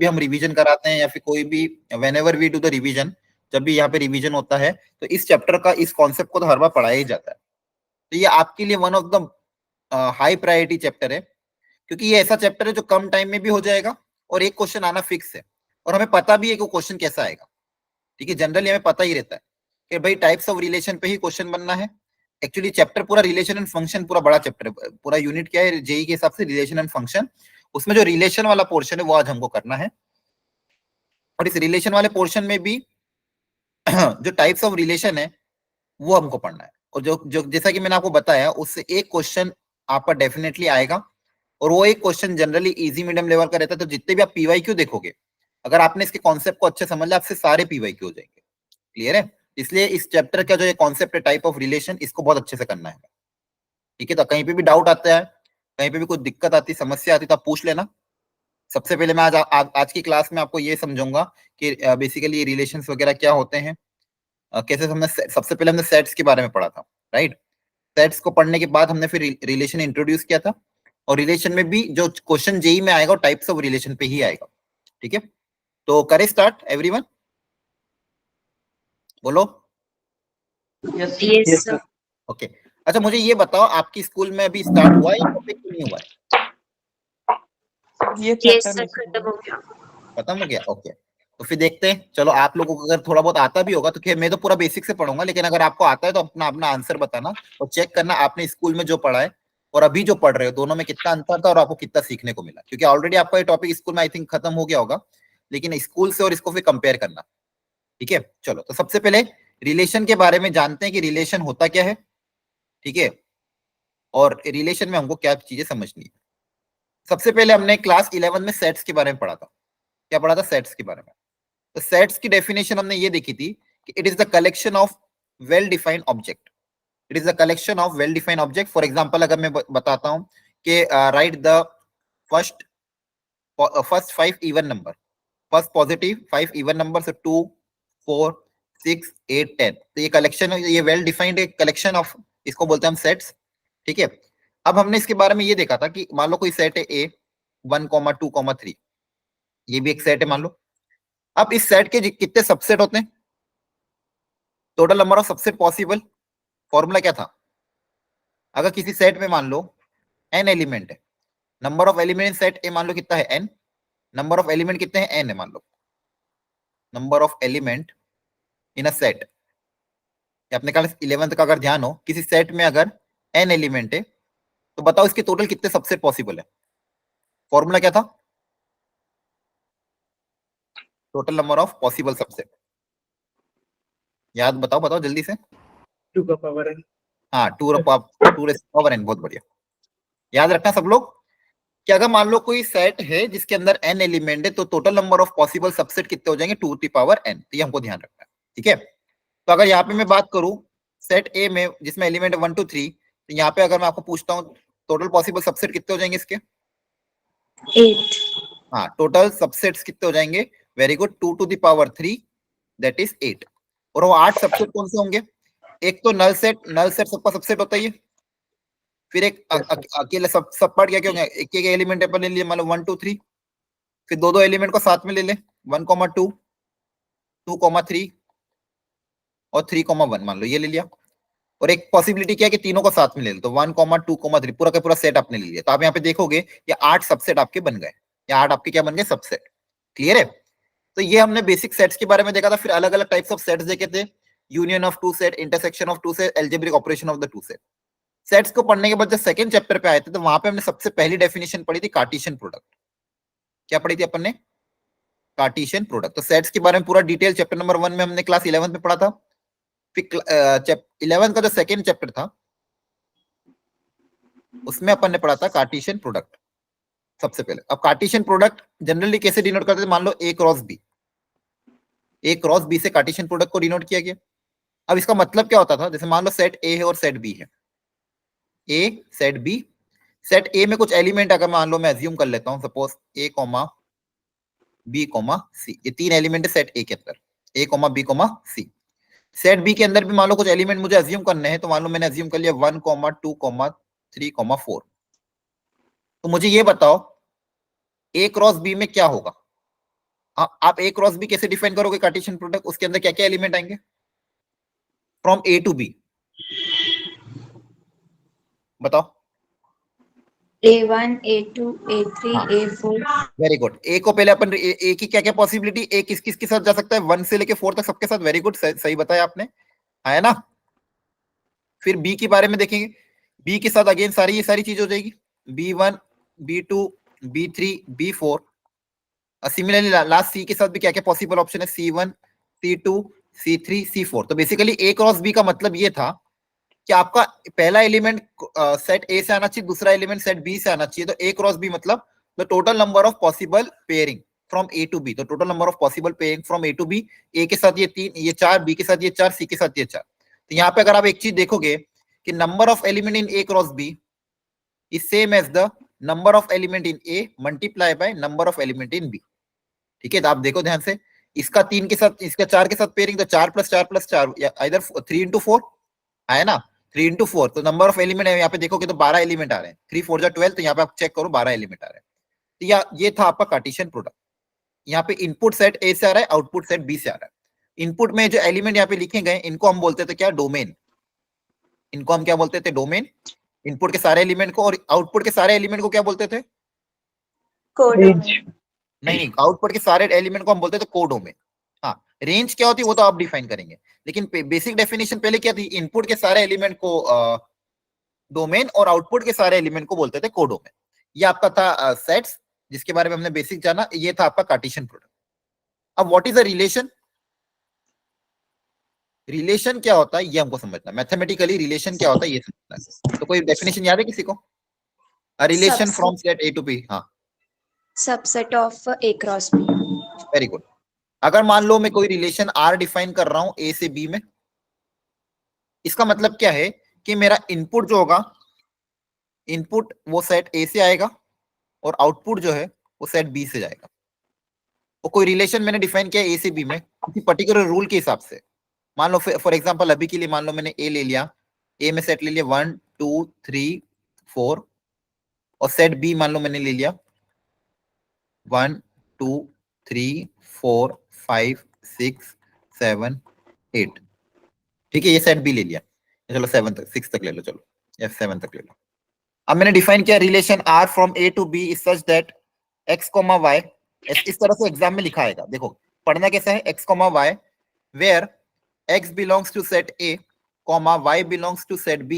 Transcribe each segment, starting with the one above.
भी हम रिवीजन कराते हैं या फिर कोई भी whenever we do the revision, जब भी यहाँ पे रिवीजन होता है तो इस चैप्टर का इस कॉन्सेप्ट को तो हर बार पढ़ाया ही जाता है। तो ये आपके लिए one of the high priority chapter है, क्योंकि ये ऐसा चैप्टर है जो कम टाइम में भी हो जाएगा और एक क्वेश्चन आना फिक्स है, और हमें पता भी है कि क्वेश्चन कैसा आएगा। ठीक है, जनरली हमें पता ही रहता है कि भाई टाइप्स ऑफ रिलेशन पे ही क्वेश्चन बनना है। एक्चुअली चैप्टर पूरा रिलेशन एंड फंक्शन पूरा बड़ा चैप्टर है, पूरा यूनिट क्या है जेई के हिसाब से रिलेशन एंड फंक्शन, उसमें जो रिलेशन वाला पोर्शन है वो आज हमको करना है। और इस रिलेशन वाले पोर्शन में भी जो टाइप्स ऑफ रिलेशन है वो हमको पढ़ना है, और जो जो जैसा कि मैंने आपको बताया उससे एक क्वेश्चन आपका डेफिनेटली आएगा, और वो एक question generally easy medium level का रहता है। तो जितने भी आप पीवाईक्यू देखोगे, अगर आपने इसके कॉन्सेप्ट को अच्छे समझ लिया, आपसे सारे पीवाईक्यू हो जाएंगे। क्लियर है? इसलिए इस चैप्टर का जो ये कॉन्सेप्ट है टाइप ऑफ रिलेशन, इसको बहुत अच्छे से करना है। ठीक है, तो कहीं पे भी डाउट आता है, कहीं पे भी कोई दिक्कत आती, समस्या आती, तो आप पूछ लेना। सबसे पहले मैं आज की क्लास में आपको ये समझाऊंगा कि बेसिकली रिलेशंस वगैरह क्या होते हैं, कैसे हमने सबसे पहले हमने सेट्स के बारे में पढ़ा था, राइट। सेट्स को पढ़ने के बाद हमने फिर रिलेशन इंट्रोड्यूस किया था, और रिलेशन में भी जो क्वेश्चन जेई में आएगा टाइप्स ऑफ रिलेशन पे ही आएगा। ठीक है, तो करें स्टार्ट एवरीवन, बोलो। Yes sir. ओके, अच्छा मुझे ये बताओ, आपकी स्कूल में अभी स्टार्ट हुआ है या टॉपिक नहीं हुआ है? ये चैप्टर खत्म हो गया। खत्म हो गया, ओके। तो फिर देखते हैं, चलो आप लोगों को अगर थोड़ा बहुत आता भी होगा तो खैर, मैं तो पूरा बेसिक से पढ़ूंगा, लेकिन अगर आपको आता है तो अपना अपना आंसर बताना और चेक करना आपने स्कूल में जो पढ़ा है और अभी जो पढ़ रहे हो दोनों में कितना अंतर था और आपको कितना सीखने को मिला। क्योंकि ऑलरेडी आपका ये टॉपिक स्कूल में आई थिंक खत्म हो गया होगा, लेकिन स्कूल से और इसको फिर कंपेयर करना। ठीक है, चलो तो सबसे पहले रिलेशन के बारे में जानते हैं कि रिलेशन होता क्या है। ठीक है, और रिलेशन में हमको क्या चीजें समझनी है। सबसे पहले हमने क्लास 11 में सेट्स के बारे में पढ़ा था। क्या पढ़ा था? सेट्स के बारे में। तो सेट्स की डेफिनेशन हमने ये देखी थी कि it is the collection of well defined object. It is the collection of well defined object. For example अगर मैं बताता हूं कि right the first first 5 even number, first positive 5 even number, so 2 4 6 8 10, तो ये कलेक्शन है, ये वेल डिफाइंड कलेक्शन ऑफ, इसको बोलते हैं हम सेट्स। ठीक है, अब हमने इसके बारे में ये देखा था कि मान लो कोई सेट है ए 1,2,3, ये भी एक सेट है मान लो। अब इस सेट के कितने सबसेट होते हैं? Total number of subset possible. Formula क्या था? अगर किसी सेट में मान लो n एलिमेंट है, number of element set A मान लो कितना है n, नंबर ऑफ एलिमेंट कितने हैं n है मान लो, number of element in a set. अपने क्लास 11th का अगर ध्यान हो, किसी सेट में अगर n एलिमेंट है तो बताओ इसके टोटल कितने सबसेट पॉसिबल है? फॉर्मूला क्या था? Total number of possible subset, याद बताओ बताओ जल्दी से। 2 का पावर n। हाँ, 2 पावर n, बहुत बढ़िया। याद रखना सब लोग कि अगर मान लो कोई सेट है जिसके अंदर n एलिमेंट है तो total number of possible subset कितने हो जाएंगे? 2 की पावर n। तो ये हमको ध्यान रखना है। ठीक है, तो अगर यहाँ पे मैं बात करूं सेट ए में जिसमें एलिमेंट 1 2 3, तो यहाँ पे अगर मैं आपको पूछता हूँ टोटल पॉसिबल सबसेट कितने हो जाएंगे इसके? 8। हाँ, टोटल सबसेट्स कितने हो जाएंगे? Very good, 2 to the power 3 that is 8। और वो 8 सबसेट कौन से होंगे? एक तो नल सेट, नल सेट सबका सबसेट होता है। फिर एक अकेले सब पार्ट क्या क्या होंगे? एक एक एलिमेंट अपन ले लिए मान लो 1 2 3, फिर दो दो एलिमेंट को साथ में ले ले 1,2 2,3 और 3,1 मान लो, ये ले लिया। और एक पॉसिबिलिटी क्या है कि तीनों को साथ में ले लो, तो 1,2,3 पूरा का पूरा सेट आपने ले लिया। तो आप यहाँ पे देखोगे ये 8 सबसेट आपके बन गए, या 8 आपके क्या बन गए? सबसेट। क्लियर है? तो ये हमने बेसिक सेट्स के बारे में देखा था। फिर अलग अलग टाइप्स ऑफ सेट्स देखे थे, union of two set, intersection of two set, algebraic operation of the two set. Sets को पढ़ने के बाद जब सेकंड चैप्टर पे आए थे तो वहां पे हमने सबसे पहली डेफिनेशन पढ़ी थी कार्टेशियन प्रोडक्ट। क्या पढ़ी थी अपन ने? Cartesian product. तो सेट्स के बारे में पूरा डिटेल चैप्टर नंबर 1 में हमने क्लास 11 में पढ़ा था। फिर 11 का जो सेकंड चैप्टर था उसमें अपन ने पढ़ा था कार्टेशियन प्रोडक्ट सबसे पहले। अब कार्टेशियन प्रोडक्ट जनरली कैसे डिनोट करते थे? मान लो ए क्रॉस बी, ए क्रॉस बी से कार्टेशियन प्रोडक्ट को डिनोट किया गया। अब इसका मतलब क्या होता था? जैसे मान लो सेट ए है और सेट बी है, ए सेट बी, सेट ए में कुछ एलिमेंट अगर मान लो मैं अज्यूम कर लेता हूं, सपोज ए कॉमा बी कॉमा सी, ये 3 एलिमेंट है सेट ए के अंदर, ए कॉमा बी कॉमा सी। सेट बी के अंदर भी मान लो कुछ एलिमेंट मुझे अज्यूम करने हैं, तो मान लो मैंने अज्यूम कर लिया 1,2,3,4। तो मुझे ये बताओ ए क्रॉस बी में क्या होगा? आप ए क्रॉस बी कैसे डिफाइन करोगे कार्टेशियन प्रोडक्ट? उसके अंदर क्या क्या एलिमेंट आएंगे फ्रॉम ए टू बी? बताओ। A1, A2, A3, हाँ, A4. Very good. ए को पहले अपन ए की क्या क्या पॉसिबिलिटी, ए किस किस के साथ जा सकता है? 1 से लेके 4 तक सबके साथ। वेरी गुड, सही बताया आपने, है ना? फिर बी के बारे में देखेंगे। बी के साथ अगेन सारी ये सारी चीज हो जाएगी, B1, B2, B3, B4। Similarly last सी के साथ भी क्या क्या पॉसिबल ऑप्शन है? C1, C2, C3, C4। तो बेसिकली ए क्रॉस बी का मतलब ये था कि आपका पहला एलिमेंट सेट ए से आना चाहिए, दूसरा एलिमेंट सेट बी से आना चाहिए। तो ए क्रॉस बी मतलब the total number of possible pairing from A to B. तो total number of possible pairing from A to B, A के साथ ये 3, ये 4, बी के साथ ये 4, सी के साथ ये 4। तो यहाँ पे अगर आप एक चीज देखोगे कि number of element in A cross B is same as the number of element in A multiply by number of element in B. ठीक है, तो आप देखो ध्यान से, इसका 3 के साथ, इसका 4 के साथ पेयरिंग, तो 4 + 4 + 4 या इधर 3 × 4 है ना, 3 × 4। तो नंबर ऑफ एलिमेंट है, यहाँ पे देखोगे तो 12 एलिमेंट आ रहे हैं। 3 4 = 12, तो यहाँ पे आप चेक करो 12 एलिमेंट आ रहे हैं। तो ये था आपका कार्टेशियन प्रोडक्ट। यहाँ पे इनपुट सेट ए से आ रहा है, आउटपुट सेट बी से आ रहा है। इनपुट में जो एलिमेंट यहाँ पे लिखे गए इनको हम बोलते थे क्या? डोमेन। इनको हम क्या बोलते थे? डोमेन। इनपुट के सारे एलिमेंट को, और आउटपुट के सारे एलिमेंट को क्या बोलते थे? Codomain. नहीं, आउटपुट के सारे एलिमेंट को हम बोलते थे कोडोमेन। हाँ, रेंज क्या होती है वो तो आप डिफाइन करेंगे, लेकिन बेसिक डेफिनेशन पहले क्या थी? इनपुट के सारे एलिमेंट को डोमेन और आउटपुट के सारे एलिमेंट को बोलते थे कोडोमेन। ये आपका था सेट्स, जिसके बारे में हमने बेसिक जाना। ये था आपका कार्टेशियन प्रोडक्ट। अब what is the relation? Relation क्या होता है ये हमको समझना, मैथमेटिकली रिलेशन क्या होता है ये समझना है। तो कोई डेफिनेशन याद है किसी को? Relation from set A to B. हाँ, Subset of A cross B. Very good. अगर मान लो मैं कोई रिलेशन आर डिफाइन कर रहा हूं ए से बी में, इसका मतलब क्या है कि मेरा इनपुट जो होगा, इनपुट वो सेट ए से आएगा और आउटपुट जो है वो सेट बी से जाएगा। वो कोई रिलेशन मैंने डिफाइन किया ए से बी में किसी पर्टिकुलर रूल के हिसाब से। मान लो फॉर एग्जांपल अभी के लिए मान लो मैंने ए ले लिया, ए में सेट ले लिया 1 2 3 4, और सेट बी मान लो मैंने ले लिया 1 2 3 4 5 6 7 8। ठीक है, ये सेट बी ले लिया। चलो 7 तक, 6 तक ले लो, चलो या 7 तक ले लो। अब मैंने डिफाइन किया relation R from A to B is such that x, y, इस तरह से एग्जाम में लिखा आएगा। देखो पढ़ना कैसा है, x, y, where x belongs to set A, y belongs to set B,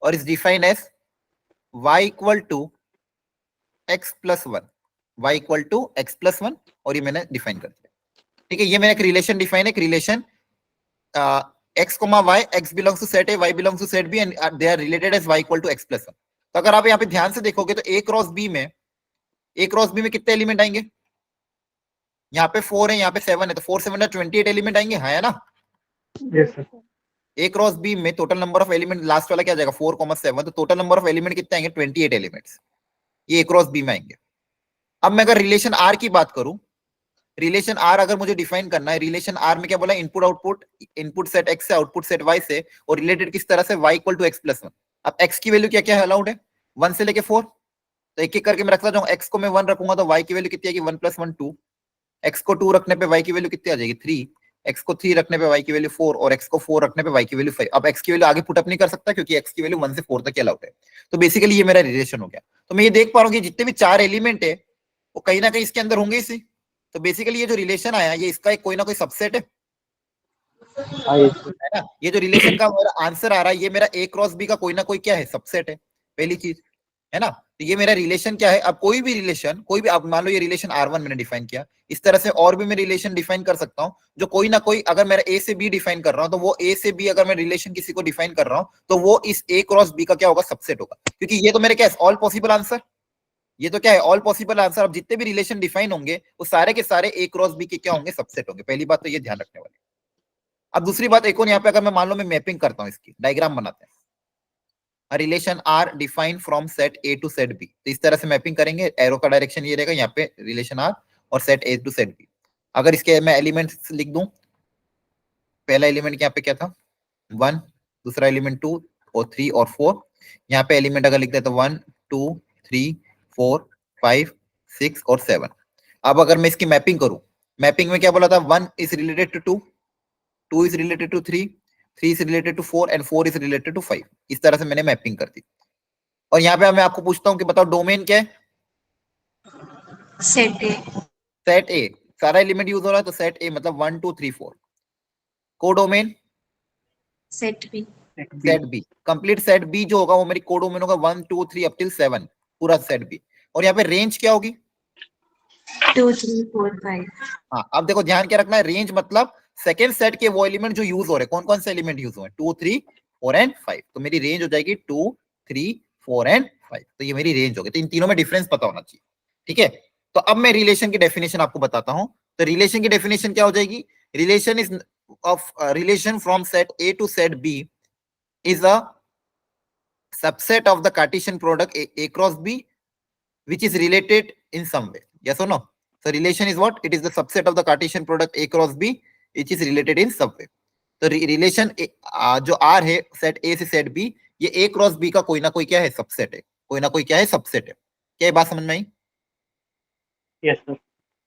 और is defined as y equal to x plus 1, y equal to x plus 1, और ये मैंने डिफाइन कर दिया। ठीक है, ये मैंने एक रिलेशन डिफाइन है, एक relation x, y, x belongs to set A, y belongs to set B, and they are related as y equal to x plus 1। तो अगर आप यहाँ पे ध्यान से देखोगे तो A क्रॉस B में, A क्रॉस B में कितने एलिमेंट आएंगे? यहाँ पे 4 है, यहाँ पे 7 है, तो 4 7 28 एलिमेंट आएंगे, है ना? Yes, sir. ए क्रॉस बी में total number of element last वाला क्या आ जाएगा? 4, 7। तो टोटल नंबर ऑफ एलिमेंट कितने आएंगे? 28 एलिमेंट्स। ये ए क्रॉस बी में आएंगे। अब मैं अगर रिलेशन आर की बात करूं, रिलेशन आर अगर मुझे डिफाइन करना है, रिलेशन आर में क्या बोला? Input output, input set X से, आउटपुट सेट वाई से, और रिलेटेड किस तरह से? Y equal to X plus 1। अब एक्स की वैल्यू क्या क्या अलाउड है? 1 से लेके 4। तो एक एक करके मैं रखता जाऊं। एक्स को मैं 1 रखूंगा तो वाई की वैल्यू कितनी आएगी? 1 + 1 2। एक्स को 2 रखने पे वाई की वैल्यू कितनी आ जाएगी? 3। एक्स को 3 रखने पे वाई की वैल्यू 4, और एक्स को 4 रखने पे वाई की वैल्यू 5। अब एक्स की वैल्यू आगे पुट अप नहीं कर सकता क्योंकि एक्स की वैल्यू 1 से 4 तक अलाउड है। तो बेसिकली ये मेरा रिलेशन हो गया। तो मैं ये देख पा रहा हूँ कि जितने भी 4 एलिमेंट है वो कहीं ना कहीं इसके अंदर होंगे इसी। तो बेसिकली ये जो रिलेशन आया ये इसका एक कोई ना कोई सबसेट है ना? ये जो रिलेशन का मेरा आंसर आ रहा है ये मेरा ए क्रॉस बी का कोई ना कोई क्या है? सबसेट है, पहली चीज, है ना? तो ये मेरा रिलेशन क्या है? अब कोई भी रिलेशन, कोई भी, अब मान लो ये रिलेशन R1 मैंने डिफाइन किया, इस तरह से और भी मैं रिलेशन डिफाइन कर सकता हूं जो कोई ना कोई, अगर मैं A से B डिफाइन कर रहा हूं तो वो A से B अगर मैं रिलेशन किसी को डिफाइन कर रहा हूं तो वो इस A क्रॉस B का क्या होगा? सबसेट होगा। क्योंकि ये तो मेरे क्या है? All possible answer. ये तो क्या है? All possible answer. अब जितने भी रिलेशन डिफाइन होंगे वो सारे के सारे A क्रॉस B के क्या होंगे? सबसेट होंगे। पहली बात तो ये ध्यान रखने वाली। अब दूसरी बात एक और, यहाँ पे अगर मैं मान लो मैं मैपिंग करता हूँ, इसकी डायग्राम बनाते हैं, relation R define from set A to set B. तो इस तरह से मैपिंग करेंगे, एरो का डायरेक्शन ये रहेगा, यहाँ पे रिलेशन आर और set A to set B. अगर इसके मैं एलिमेंट्स लिख दूं, पहला एलिमेंट यहाँ पे क्या था? 1, दूसरा एलिमेंट 2 और 3 और 4। यहाँ पे एलिमेंट अगर लिखते हैं तो 1 2 3 4 5 6 और 7। अब अगर मैं इसकी मैपिंग करूं, मैपिंग में क्या बोला था, 1 is related to 2, 2 is related to 3, 3 is related to 4 and 4 is related to 5। इस तरह से मैंने मैपिंग कर दी। और यहाँ पे मैं आपको पूछता हूँ कि बताओ डोमेन क्या है? Set A. सेट ए, सारा एलिमेंट यूज हो रहा है तो सेट ए मतलब 1 2 3 4। Codomain set B. Set B, complete set B जो होगा वो मेरी कोडोमेन होगा 1 2 3 अप टिल 7, पूरा सेट बी। और यहाँ पे रेंज क्या होगी? 2 3 4 5। हाँ, अब देखो ध्यान क्या रखना है, रेंज मतलब सेकेंड सेट के वो एलिमेंट जो यूज हो रहे हैं, कौन कौन से एलिमेंट यूज हो रहे हैं, 2 3 4 एंड 5। तो मेरी रेंज हो जाएगी 2 3 4 एंड 5। तो ये मेरी रेंज होगी। तो इन तीनों में डिफरेंस पता होना चाहिए, ठीक है। तो अब मैं रिलेशन की डेफिनेशन आपको बताता हूं। तो रिलेशन की डेफिनेशन क्या हो जाएगी? Relation is of relation from set A to set B is a subset of the Cartesian product A cross B, which is related in some way. Yes or no? So relation is what? It is the subset of the Cartesian product A cross B, which is related in some way. तो relation जो R है set A से set B, ये A cross B का कोई ना कोई क्या है, सबसेट है। कोई ना कोई क्या है, सबसेट है। क्या ये बात समझ में आई? Yes sir.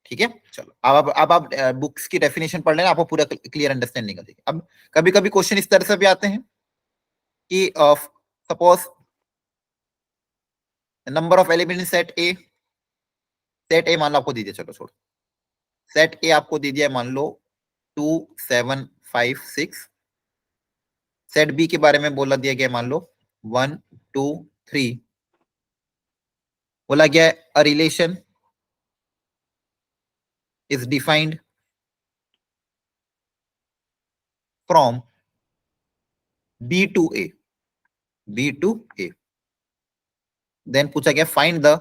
ठीक है, चलो अब आप बुक्स की डेफिनेशन पढ़ लेना, आपको पूरा क्लियर अंडरस्टैंडिंग हो जाएगी। अब कभी कभी क्वेश्चन इस तरह से भी आते हैं कि suppose number of element in set A, set A मान लो आपको दीजिए, चलो छोड़ो, सेट ए आपको दे दिया मान लो 2 7 5 6। सेट बी के बारे में बोला दिया गया मान लो 1 2 3। बोला गया a relation is defined from B to A, B to A. Then पूछा गया find the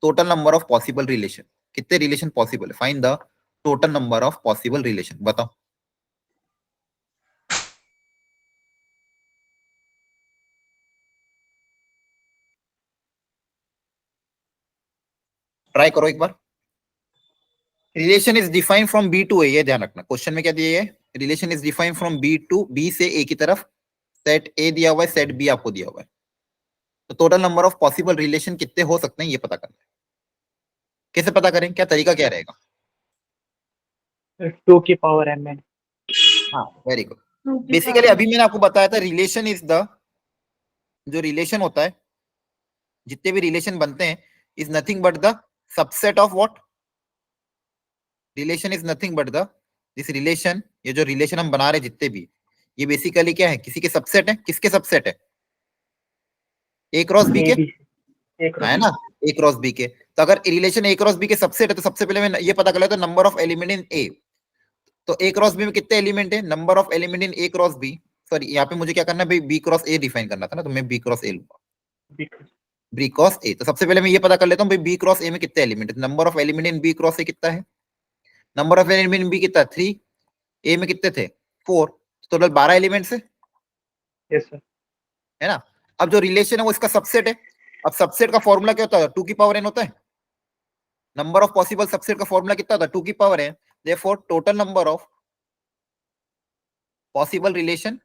total number of possible relation. कितने रिलेशन पॉसिबल है? Find the total number of possible relation. बताओ ट्राई करो एक बार। Relation is defined from B to A, ये ध्यान रखना, क्वेश्चन में क्या दिया है, relation is defined from B to, B से ए की तरफ, सेट ए दिया हुआ है, सेट बी आपको दिया हुआ है। तो total number of possible relation कितने हो सकते हैं ये पता करना है। कैसे पता करें, क्या तरीका क्या रहेगा? 2 की पावर m n। हाँ, वेरी गुड। बेसिकली अभी मैंने आपको बताया था रिलेशन इज द, जो रिलेशन होता है, जितने भी रिलेशन बनते हैं, is nothing but the subset of what? Relation is nothing but the, this relation, ये जो रिलेशन हम बना रहे हैं जितने भी, ये बेसिकली क्या है, किसी के सबसेट है। किसके सबसेट है? ए क्रॉस बी के, है ना, ए क्रॉस बी के। तो अगर रिलेशन ए क्रॉस बी के सबसेट है तो सबसे पहले मैं ये पता कर लेता हूं number of element in A. तो ए क्रॉस बी में कितने एलिमेंट है? Number of element in A cross B, sorry यहाँ पे मुझे क्या करना है, बी क्रॉस ए डिफाइन करना था ना, तो मैं बी क्रॉस ए लूंगा, बी क्रॉस ए। तो सबसे पहले मैं ये पता कर लेता हूँ भाई बी क्रॉस ए में कितने एलिमेंट है। Number of element in B cross A कितना है? Number of element in B कितना है? 3। ए में कितने थे? 4। टोटल 12 एलिमेंट्स है, यस सर। है ना। अब जो रिलेशन है वो इसका सबसेट है। अब सबसेट का फॉर्मूला क्या होता है? 2 की पावर n होता है। नंबर ऑफ पॉसिबल सबसेट का फॉर्मूला कितना होता है? 2 की power n। Therefore total number of possible relation,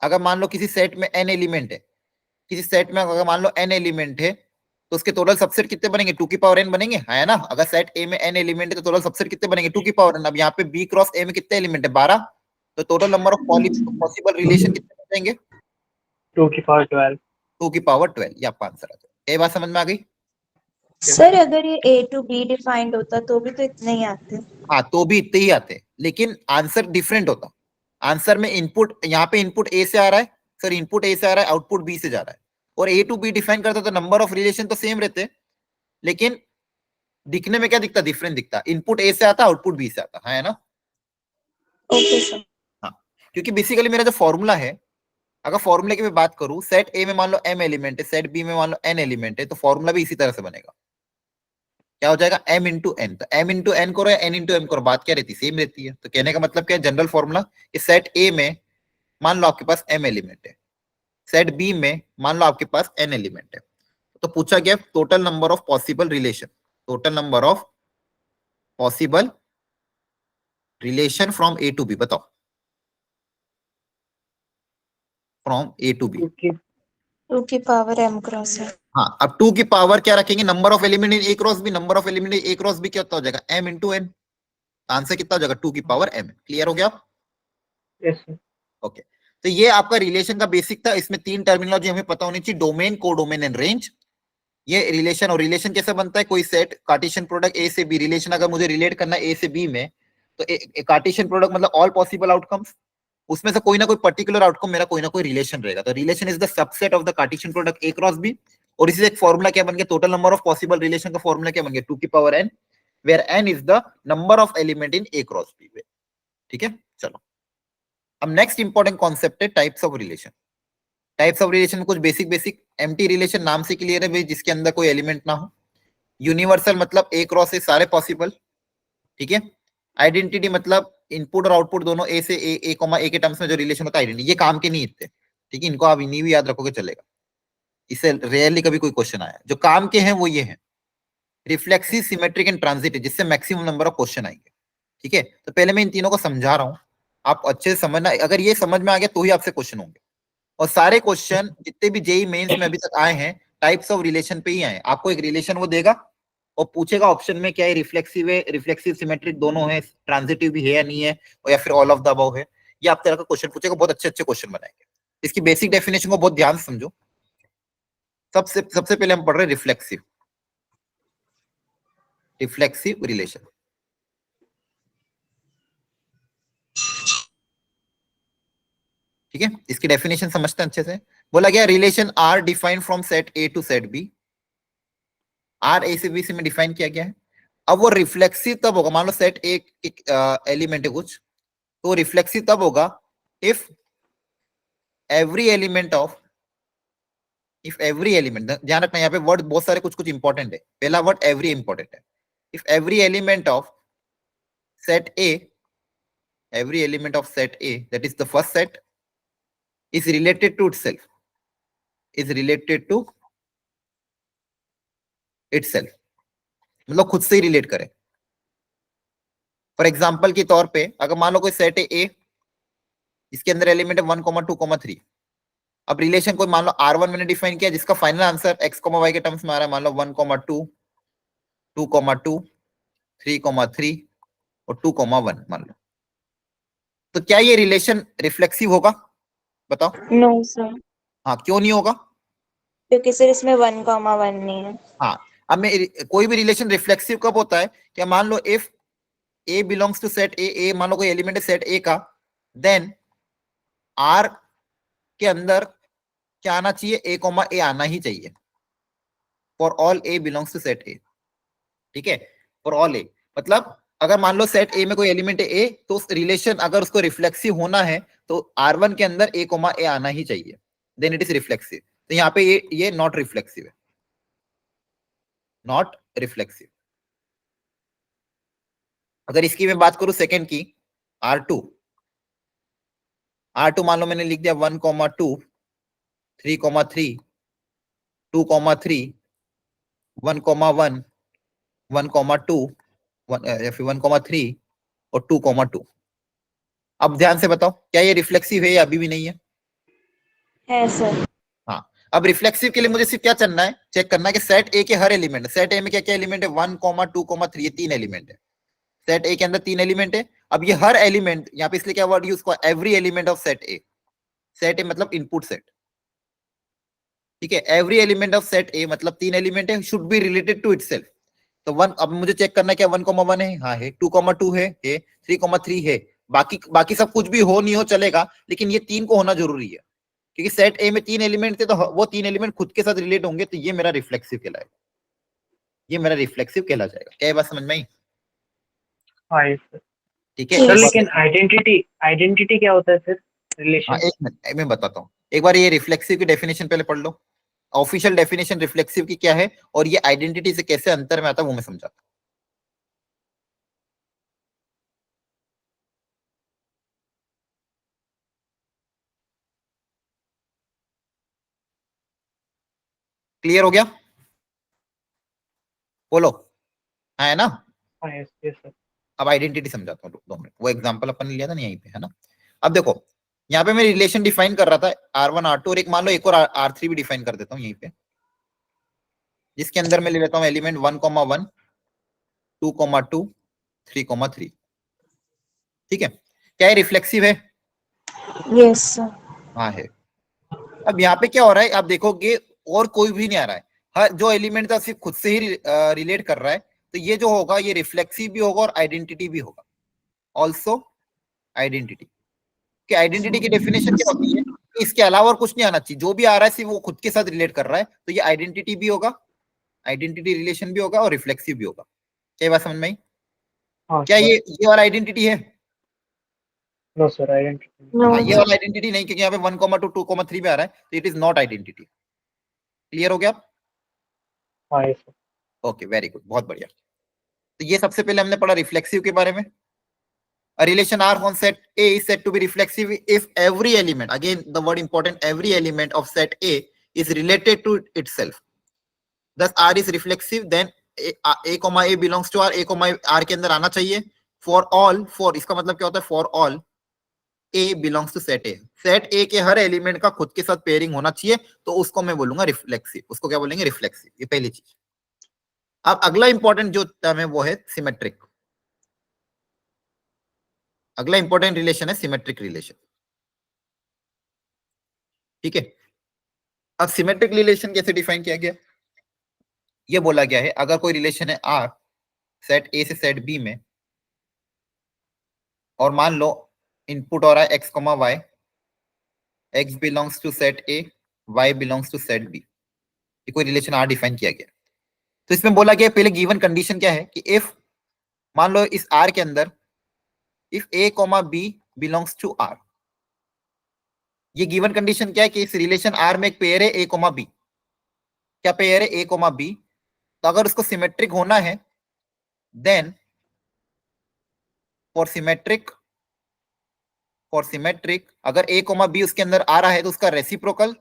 अगर मान लो किसी सेट में n एलिमेंट है, किसी सेट में अगर मान लो n एलिमेंट है, तो उसके टोटल सबसेट कितने बनेंगे? 2 की पावर n बनेंगे, है ना। अगर सेट ए में n एलिमेंट है तो टोटल सबसेट कितने बनेंगे? 2 की पावर n। अब यहाँ पे बी क्रॉस ए में कितने एलिमेंट है? 12। तो total number of possible relation कितने बनेंगे? 2 की पावर 12। 2 की पावर 12, ये आपका आंसर आ जाएगा। ये बात समझ में आ गई? सर अगर ये ए टू बी डिफाइंड होता तो भी तो इतने ही आते। हाँ, तो भी इतने ही आते, लेकिन आंसर डिफरेंट होता। आंसर में इनपुट, यहाँ पे इनपुट ए से आ रहा है, सर इनपुट ए से आ रहा है, आउटपुट बी से जा रहा है। और ए टू बी डिफाइन करता तो नंबर ऑफ रिलेशन तो सेम रहते, लेकिन दिखने में क्या दिखता? डिफरेंट दिखता। इनपुट ए से आता, आउटपुट बी से आता, है ना। Okay sir. हाँ, क्योंकि बेसिकली मेरा जो फॉर्मूला है, अगर फॉर्मूले की मैं बात करूं, सेट ए में मान लो m एलिमेंट है, सेट बी में मान लो n एलिमेंट है, तो फॉर्मूला भी इसी तरह से बनेगा। क्या हो जाएगा? m into N. तो m इंटू एन करो या n इंटू m करो, बात क्या रहती है? सेम रहती है। तो कहने का मतलब क्या है? जनरल फॉर्मूला, सेट ए में मान लो आपके पास m एलिमेंट है, सेट बी में मान लो आपके पास n एलिमेंट है। तो पूछा गया total number of possible relation, total number of possible relation from A to B. बताओ, फ्रॉम ए टू बी। 2 की पावर m क्रॉस है। हाँ, अब 2 की पावर क्या रखेंगे, number of element in A cross B, number of element in A cross B क्या हो जाएगा, m इंटू n। आंसर कितना हो जाएगा, 2 की पावर m। क्लियर हो गया? Yes, sir. ओके, तो ये आपका रिलेशन का बेसिक था। इसमें 3 टर्मिनोलॉजी हमें पता होनी चाहिए, डोमेन, कोडोमेन एंड रेंज। ये रिलेशन, और रिलेशन कैसे बनता है, कोई सेट कार्टेशियन प्रोडक्ट ए से बी, रिलेशन अगर मुझे रिलेट करना है ए से बी में, तो कार्टेशियन प्रोडक्ट मतलब ऑल पॉसिबल आउटकम्स, उसमें से कोई ना कोई पर्टिकुलर आउटकम मेरा कोई ना कोई रिलेशन रहेगा। तो relation is the subset of the cartesian product A cross B. और इसी से एक फॉर्मूला क्या बन गया, total number of possible relation का फॉर्मूला क्या बन गया, 2 की power n, where n is the number of element in A cross B. ठीक है, चलो अब नेक्स्ट इंपॉर्टेंट कॉन्सेप्ट है types of relation. Types of relation में कुछ बेसिक बेसिक, एम्प्टी रिलेशन नाम से क्लियर है भाई, जिसके अंदर कोई एलिमेंट ना हो। यूनिवर्सल मतलब ए क्रॉस ए सारे पॉसिबल। ठीक है, आइडेंटिटी मतलब इनपुट और आउटपुट दोनों ए से ए कॉमा ए के टर्म्स में जो रिलेशन होता है आइडेंटिटी, ये काम के नहीं इतने। ठीक है, इनको आप इन्हीं भी याद रखोगे चलेगा, इससे रेयरली कभी कोई क्वेश्चन आया। जो काम के हैं वो ये हैं, रिफ्लेक्सिव, सिमेट्रिक एंड ट्रांजिटिव, जिससे मैक्सिमम नंबर ऑफ क्वेश्चन आएंगे। ठीक है, तो पहले मैं इन तीनों को समझा रहा हूँ, आप अच्छे से समझना। अगर ये समझ में आ गया तो ही आपसे क्वेश्चन होंगे। और सारे क्वेश्चन जितने भी जेई मेंस में अभी तक आए हैं टाइप्स ऑफ रिलेशन पे ही आए। आपको एक रिलेशन वो देगा और पूछेगा ऑप्शन में क्या है, रिफ्लेक्सिव है, रिफ्लेक्सिव सिमेट्रिक दोनों है, ट्रांजिटिव भी है या नहीं है, और या फिर ऑल ऑफ द अबव है। ये आप तरह का क्वेश्चन पूछेगा, बहुत अच्छे अच्छे क्वेश्चन बनाएंगे। इसकी बेसिक डेफिनेशन को बहुत ध्यान से समझो। सबसे पहले हम पढ़ रहे हैं रिफ्लेक्सिव, रिफ्लेक्सिव रिलेशन। ठीक है, इसकी डेफिनेशन समझते हैं अच्छे से। बोला गया relation R defined from set A to set B, R A से बी से में डिफाइन किया गया है। अब वो रिफ्लेक्सिव तब होगा, मान लो सेट एक एलिमेंट है कुछ, तो रिफ्लेक्सिव तब होगा if every element of, if every element, ध्यान रखना यहाँ पे वर्ड बहुत सारे कुछ कुछ इंपॉर्टेंट है। पहला वर्ड एवरी इंपॉर्टेंट है। If every element of set A, every element of set A, that is the first set, is related to itself, is related to itself, मतलब खुद से ही रिलेट करे। फॉर एग्जाम्पल के तौर पे अगर मान लो कोई सेट है ए, इसके अंदर एलिमेंट है 1, 2, 3। अब रिलेशन कोई मान लो R1 मैंने डिफाइन किया, जिसका फाइनल आंसर x, y के टर्म्स में आ रहा है, मान लो 1, 2, 2, 2, 3, 3 और 2, 1 मान लो। तो क्या ये रिलेशन रिफ्लेक्सिव होगा, बताओ? नो सर, हाँ, क्यों नहीं होगा? क्योंकि सर इसमें 1,1 नहीं है। हाँ, अब मैं कोई भी रिलेशन रिफ्लेक्सिव कब होता है, क्या मान लो if A belongs to set A, मान लो कोई एलिमेंट है सेट ए का, देन R के अंदर क्या आना चाहिए, ए कॉमा ए आना ही चाहिए for all A belongs to set A. ठीक है, फॉर ऑल ए मतलब अगर मान लो सेट ए में कोई एलिमेंट है ए, तो रिलेशन अगर उसको रिफ्लेक्सिव होना है तो R1 के अंदर ए कॉमा ए आना ही चाहिए, देन इट इज रिफ्लेक्सिव। तो यहाँ पे ये नॉट रिफ्लेक्सिव है, नॉट रिफ्लेक्सिव। अगर इसकी मैं बात करूं सेकंड की, R2 मान लो मैंने लिख दिया 1, 2, 3, 3, 2, 3, 1, 1, 1, 2, 1 या फिर 1, 3 और 2, 2। अब ध्यान से बताओ क्या ये रिफ्लेक्सिव है या अभी भी नहीं है? है सर। हाँ, अब रिफ्लेक्सिव के लिए मुझे सिर्फ क्या चलना है, चेक करना है कि सेट ए के हर एलिमेंट, सेट ए में क्या क्या एलिमेंट है, 1, 2, 3, ये 3 एलिमेंट है। सेट ए के अंदर 3 एलिमेंट है। अब ये हर एलिमेंट, यहाँ पे इसलिए क्या वर्ड यूज किया, every element of set A. Set A मतलब इनपुट सेट। ठीक है, every element of set A मतलब 3 एलिमेंट है, should be related to itself. तो 1, अब मुझे चेक करना है क्या 1, 1 है, हाँ है, 2, 2 है, 3, 3 है। बाकी सब कुछ भी हो नहीं हो चलेगा, लेकिन ये 3 को होना जरूरी है, क्योंकि सेट ए में 3 एलिमेंट थे, तो वो 3 एलिमेंट खुद के साथ रिलेट होंगे, तो ये मेरा रिफ्लेक्सिव कहलाएगा, ये मेरा रिफ्लेक्सिव कहला जाएगा। क्या ये बात समझ में आई? हाँ, yes, sir. ठीक है, सर लेकिन आइडेंटिटी क्या होता है सर, हाँ, रिलेशन? एक मिनट मैं बताता हूँ। एक बार ये रिफ्लेक्सिव की डेफिनेशन पहले पढ़ लो, ऑफिशियल डेफिनेशन रिफ्लेक्सिव की क्या है और ये आइडेंटिटी से कैसे अंतर में आता है वो मैं समझाता हूँ। क्लियर हो गया? बोलो, हाँ है ना? हाँ, yes, yes, sir. अब आइडेंटिटी समझाता हूँ, 2 मिनट। वो एग्जांपल अपन ने लिया था ना यहीं पे, है ना? अब देखो, यहाँ पे मैं रिलेशन डिफाइन कर रहा था R1, R2 और एक मान लो एक और R3 भी डिफाइन कर देता हूँ यहीं पे। जिसके अंदर मैं ले लेता हूँ एलिमेंट 1,1, 2,2, 3,3। ठीक है, क्या ये रिफ्लेक्सिव है? Yes sir. हाँ है। अब यहाँ पे क्या हो रहा है, आप देखोगे और कोई भी नहीं आ रहा है, हर जो एलिमेंट था सिर्फ खुद से ही रिलेट कर रहा है, तो ये जो होगा ये रिफ्लेक्सिव भी होगा और आइडेंटिटी भी होगा, ऑल्सो आइडेंटिटी। कि आइडेंटिटी की डेफिनेशन क्या होती है कि इसके अलावा और कुछ नहीं आना चाहिए, जो भी आ रहा है सिर्फ वो खुद के साथ रिलेट कर रहा है, तो ये आइडेंटिटी भी होगा, आइडेंटिटी रिलेशन भी होगा और रिफ्लेक्सिव भी होगा। क्या बात समझ में आई? हाँ क्या सर। ये वाला आइडेंटिटी है? No sir, identity. नो हाँ, ये वाला आइडेंटिटी नहीं, क्योंकि यहाँ पे 1,2, 2,3 में आ रहा है, तो it is not identity. Clear हो गया आप? हाँ yes sir. Okay, very good, बहुत बढ़िया। तो ये सबसे पहले हमने पढ़ा रिफ्लेक्सिव के बारे में। A relation R on set A is said to be reflexive if every element, again the word important, every element of set A is related to itself. Thus R is reflexive, then A comma A belongs to R, A comma R के अंदर आना चाहिए। For all, for इसका मतलब क्या होता है? For all A belongs to set A, set A के हर एलिमेंट का खुद के साथ पेयरिंग होना चाहिए, तो उसको मैं बोलूंगा रिफ्लेक्सिव। उसको क्या बोलेंगे? रिफ्लेक्सिव। ये पहली चीज। अब अगला इंपॉर्टेंट जो टर्म है वो है सिमेट्रिक। अगला इंपॉर्टेंट रिलेशन है सिमेट्रिक रिलेशन। ठीक है, अब सिमेट्रिक रिलेशन कैसे डिफाइन किया गया? ये बोला गया है अगर कोई रिलेशन है आर सेट ए से सेट बी में, और मान लो इनपुट हो रहा है X comma Y, X belongs to set A, Y belongs to set B, ये कोई रिलेशन आर डिफाइन किया गया। तो इसमें बोला गया पहले गिवन कंडीशन क्या है कि इफ मान लो इस आर के अंदर if A comma B belongs to R, ये गिवन कंडीशन क्या है कि इस रिलेशन आर में एक पेयर है ए कॉमा बी। क्या पेयर है? ए कॉमा बी। तो अगर उसको सिमेट्रिक होना है, देन फॉर सिमेट्रिक अगर ए कॉमा बी उसके अंदर आ रहा है, तो उसका रेसिप्रोकल,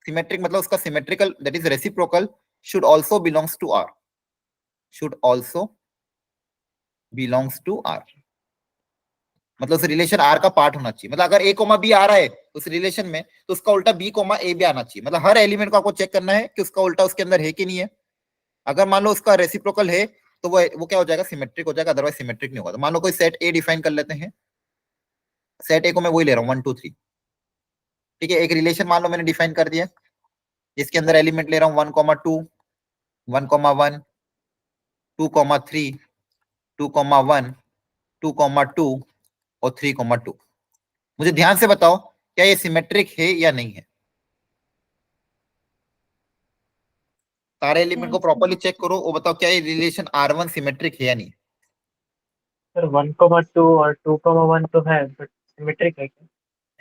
सिमेट्रिक मतलब उसका symmetrical, that is reciprocal, should also belongs to R, should also belongs to R. मतलब उस रिलेशन आर का पार्ट होना चाहिए। मतलब अगर ए कोमा बी आ रहा है उस रिलेशन में, तो उसका उल्टा बी कोमा ए भी आना चाहिए। मतलब हर एलिमेंट को आपको चेक करना है कि उसका उल्टा उसके अंदर है कि नहीं है। अगर मान लो उसका रेसिप्रोकल है, तो वो क्या हो जाएगा? सिमेट्रिक हो जाएगा, अदरवाइज सिमेट्रिक नहीं होगा। तो मान लो कोई सेट ए डिफाइन कर लेते हैं, सेट ए को मैं वही ले रहा हूँ 1 2 3। ठीक है, एक रिलेशन मान लो मैंने डिफाइन कर दिया, जिसके अंदर एलिमेंट ले रहा हूँ 1,2, 1,1, 2,3, 2,1, 2,2 और 3,2। मुझे ध्यान से बताओ क्या ये सिमेट्रिक है या नहीं है? सारे एलिमेंट को प्रॉपर्ली चेक करो और बताओ क्या ये रिलेशन R1 सिमेट्रिक है या नहीं। सर 1,2 और 2,1 तो है, बट सिमेट्रिक है क्या?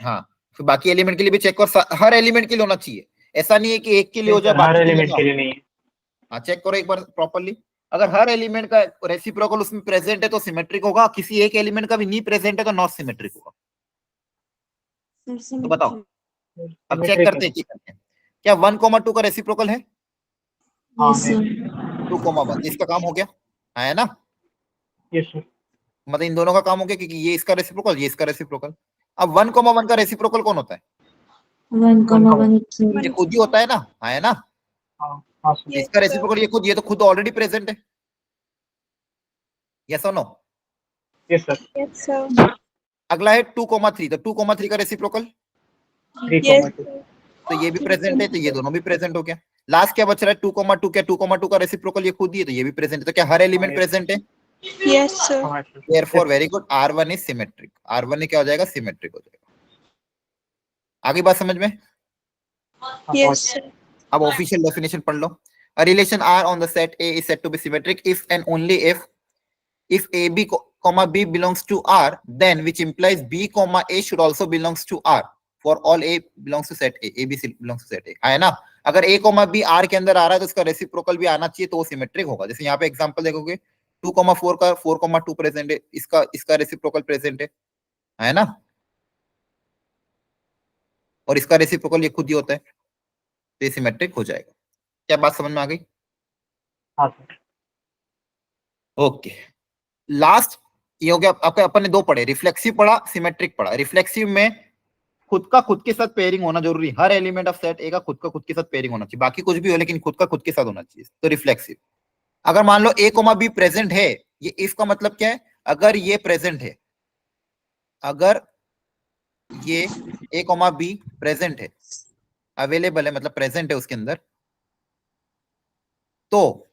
हाँ, फिर बाकी एलिमेंट के लिए भी चेक कर, हर एलिमेंट के लिए होना चाहिए। ऐसा नहीं है कि एक के लिए हो जाए हर बाकी के लिए एलिमेंट ना के हो। लिए नहीं है। हाँ, चेक करो एक बार प्रॉपर्ली। अगर हर एलिमेंट का रेसिप्रोकल उसमें प्रेजेंट है तो सिमेट्रिक होगा, किसी एक एलिमेंट का भी नहीं प्रेजेंट है तो नॉट सिमेट्रिक होगा। तो बताओ, अब चेक सिमेट्रिक है करते हैं सर। कि क्या 1,2 का रेसिप्रोकल है? हाँ यस है। सर। 2,1, इसका काम हो गया, हाँ, है ना? Yes sir. मतलब इन दोनों का काम हो गया, क्योंकि ये इसका रेसिप्रोकल, ये इसका रेसिप्रोकल। अब 1,1 का रेसिप्रोकल कौन होता है? 1,1 ये खुद ही होता है ना, हाँ, है ना? हाँ हाँ सर। इसका रेसिप्रोकल ये खुद, ये तो खुद ऑलरेडी प्रेजेंट है। यस और no? Yes sir. Yes sir. अगला है 2,3, तो 2,3 का रेसिप्रोकल, 3,2। तो ये भी प्रेजेंट है, तो ये दोनों भी प्रेजेंट हो गया। लास्ट क्या बच रहा है? 2,2, क्या 2,2 का रेसिप्रोकल ये खुद ही है, तो ये भी प्रेजेंट है। तो क्या हर एलिमेंट प्रेजेंट है? Yes sir. हाँ sir. Therefore very good, R1 is symmetric. R1 क्या हो जाएगा? सिमेट्रिक हो जाएगा। आगे बात समझ में? Yes sir. अब ऑफिशियल डेफिनेशन पढ़ लो। A relation R on the set A is said to be symmetric if and only if AB comma B belongs to R, then which implies B comma A should also belongs to R for all A belongs to set A, A B belongs to set A, है ना? अगर A comma B R के अंदर आ रहा है तो उसका reciprocal भी आना चाहिए, तो वो सिमेट्रिक होगा। जैसे यहाँ पे एग्जांपल देखोगे 2,4 का 4,2 प्रेजेंट है, इसका रेसिप्रोकल प्रेजेंट है ना? और इसका रेसिप्रोकल ये खुद ही होता है, तो ये सिमेट्रिक हो जाएगा। क्या बात समझ में आ गई? हाँ सर। ओके, लास्ट ये हो गया आपका। अपन ने दो पढ़े, रिफ्लेक्सिव पढ़ा, सिमेट्रिक पढ़ा। रिफ्लेक्सिव में खुद का खुद के साथ पेयरिंग होना जरूरी है। हर एलिमेंट ऑफ सेट ए का खुद का खुद के साथ पेयरिंग होना चाहिए, बाकी कुछ भी हो लेकिन खुद का खुद के साथ होना चाहिए, तो रिफ्लेक्सिव। अगर मान लो ए कोमा बी प्रेजेंट है, ये इफ का मतलब क्या है, अगर ये प्रेजेंट है, अगर ये ए कोमा बी प्रेजेंट है, अवेलेबल है मतलब प्रेजेंट है उसके अंदर, तो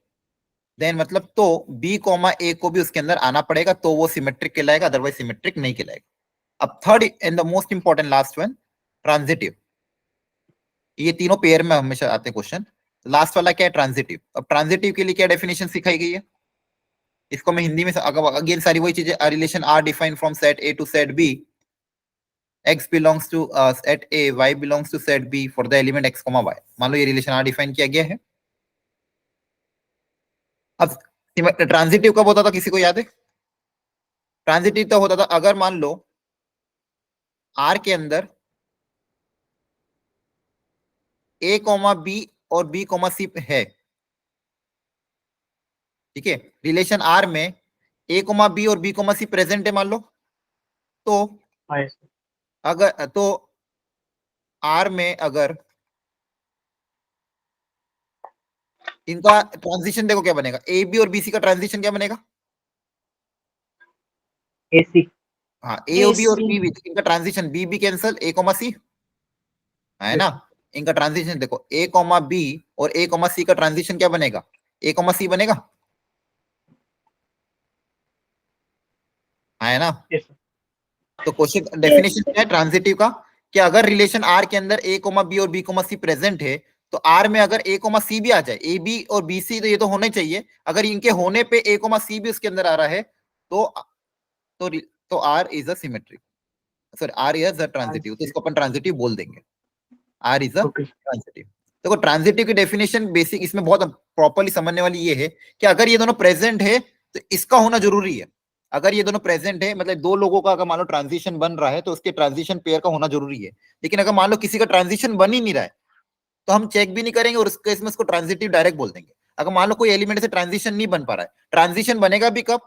देन मतलब तो बी कोमा ए को भी उसके अंदर आना पड़ेगा, तो वो सिमेट्रिक कहलाएगा, अदरवाइज सिमेट्रिक नहीं कहलाएगा। अब third and the most important last one, transitive. ये तीनों पेयर में हमेशा आते हैं क्वेश्चन। लास्ट वाला क्या है, ट्रांजिटिव। अब ट्रांजिटिव के लिए क्या डेफिनेशन सिखाई गई है, इसको मैं हिंदी में अगेन सारी वही चीजें, relation R defined from set A to set B, x belongs to set A, y belongs to set B for the element x, y। मान लो ये रिलेशन R डिफाइन किया गया है। अब ट्रांजिटिव कब होता था, किसी को याद है? ट्रांजिटिव तो होता था अगर मान लो R के अंदर A, B और B, C है, ठीक है, रिलेशन R में A, B और B, C प्रेजेंट है मान लो, तो हाँ सर। अगर तो R में अगर इनका ट्रांजिशन देखो क्या बनेगा, ए बी और बी सी का ट्रांजिशन क्या बनेगा, AC। हाँ ए और बी और AC। बी, इनका ट्रांजिशन बी बी कैंसल, ए कोमा सी है ना, इनका ट्रांजिशन देखो ए कोमा बी और ए कोमा सी का ट्रांजिशन क्या बनेगा, ए कोमा सी बनेगा, है ना। Yes sir. तो क्वेश्चन डेफिनेशन क्या है ट्रांजिटिव का, कि अगर रिलेशन आर के अंदर ए कोमा बी और बी कोमा सी प्रेजेंट है, तो आर में अगर ए कोमा सी भी आ जाए, ए बी और बी सी तो ये तो होना ही चाहिए, अगर इनके होने पे ए कोमा सी भी उसके अंदर आ रहा है, तो तो R is a symmetric, sorry R is a transitive, तो इसको अपन ट्रांजिटिव बोल देंगे, R is a okay. Transitive. देखो ट्रांजिटिव की डेफिनेशन बेसिक इसमें बहुत प्रॉपर्ली समझने वाली ये है कि अगर ये दोनों प्रेजेंट है तो इसका होना जरूरी है। अगर ये दोनों प्रेजेंट है मतलब दो लोगों का अगर मान लो ट्रांजिशन बन रहा है तो उसके ट्रांजिशन पेयर का होना जरूरी है। लेकिन अगर मान लो किसी का ट्रांजिशन बन ही नहीं रहा है तो हम चेक भी नहीं करेंगे और उस केस में उसको ट्रांजिटिव डायरेक्ट बोल देंगे। अगर मान लो कोई एलिमेंट से ट्रांजिशन नहीं बन पा रहा है, ट्रांजिशन बनेगा भी कब,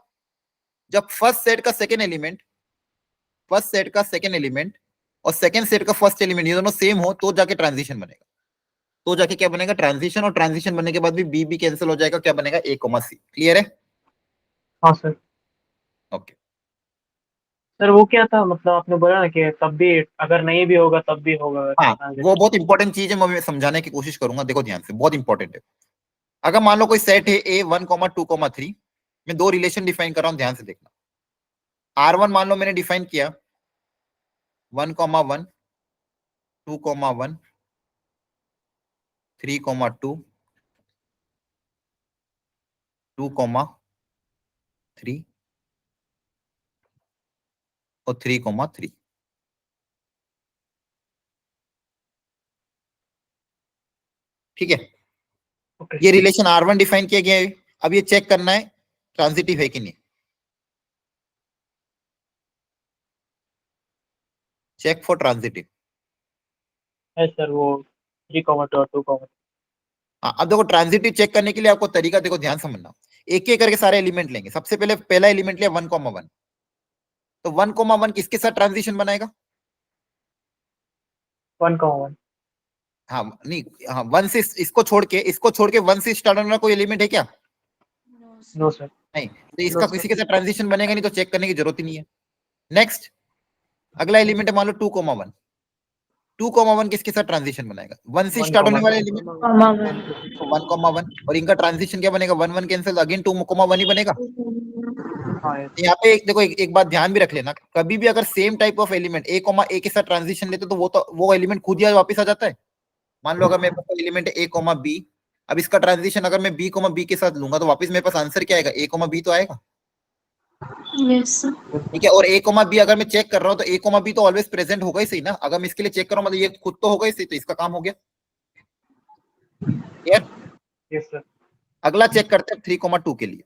जब फर्स्ट सेट का सेकेंड एलिमेंट, फर्स्ट सेट का सेकेंड एलिमेंट और सेकेंड सेट का फर्स्ट एलिमेंट ये दोनों सेम हो, तो जाके ट्रांजिशन बनेगा, तो जाके क्या बनेगा ट्रांजिशन, और ट्रांजिशन बनने के बाद भी बी बी कैंसिल हो जाएगा, क्या बनेगा ए कोमा सी। क्लियर है? हाँ सर। ओके। सर वो क्या था, मतलब आपने बोला ना कि तब भी अगर नहीं भी होगा तब भी होगा हाँ transition। वो बहुत इंपॉर्टेंट चीज है, मैं समझाने की कोशिश करूंगा, देखो ध्यान से, बहुत इंपॉर्टेंट है। अगर मान लो कोई सेट है ए 1,2,3, मैं दो रिलेशन डिफाइन कर रहा हूं, ध्यान से देखना। R1 मान लो मैंने डिफाइन किया 1,1, 2,1, 3,2, 2,3 और 3,3। ठीक है, ओके। ये रिलेशन R1 डिफाइन किया गया है। अब ये चेक करना है ट्रांजिटिव है कि नहीं, चेक फॉर ट्रांजिटिव। है सर वो 3,2 और 2,3। हाँ, अब देखो ट्रांजिटिव चेक करने के लिए आपको तरीका देखो, ध्यान समझना। एक एक करके सारे एलिमेंट लेंगे। सबसे पहले पहला एलिमेंट लिया 1,1, तो 1,1 किसके साथ ट्रांजिशन बनाएगा? 1,1। हाँ नहीं, हाँ वन से इसको छोड़ के वन से स्टार्ट होने वाला कोई एलिमेंट है क्या? No sir. नहीं, तो नो इसका सर। किसी के साथ ट्रांजिशन बनेगा नहीं, तो चेक करने की जरूरत ही नहीं है। नेक्स्ट, अगला एलिमेंट है मान लो 2,1, 2,1 किसके साथ ट्रांजिशन बनाएगा? वन से स्टार्ट होने वाला एलिमेंट, 1,1, और इनका ट्रांजिशन क्या बनेगा? 1,1 कैंसिल, अगेन 2,1 ही बनेगा। हाँ yes। यहाँ पे देखो एक बात ध्यान भी रख लेना, कभी भी अगर same type of element A comma A के साथ ट्रांजिशन लेते तो वो एलिमेंट खुद ही वापस आ जाता है। मान लो अगर मेरे पास एलिमेंट है ए कोमा बी, अब इसका ट्रांजिशन अगर मैं बी कोमा बी के साथ लूंगा तो वापस मेरे पास आंसर क्या आएगा? ए कोमा बी तो आएगा। यस। ठीक है, और ए कोमा बी अगर मैं चेक कर रहा हूँ तो ए कोमा बी तो ऑलवेज प्रेजेंट होगा ही सही ना। अगर मैं इसके लिए चेक कर रहा हूँ मतलब ये खुद तो होगा ही सही, तो इसका काम हो गया। क्लियर? Yes sir. अगला चेक करते हैं 3,2 के लिए।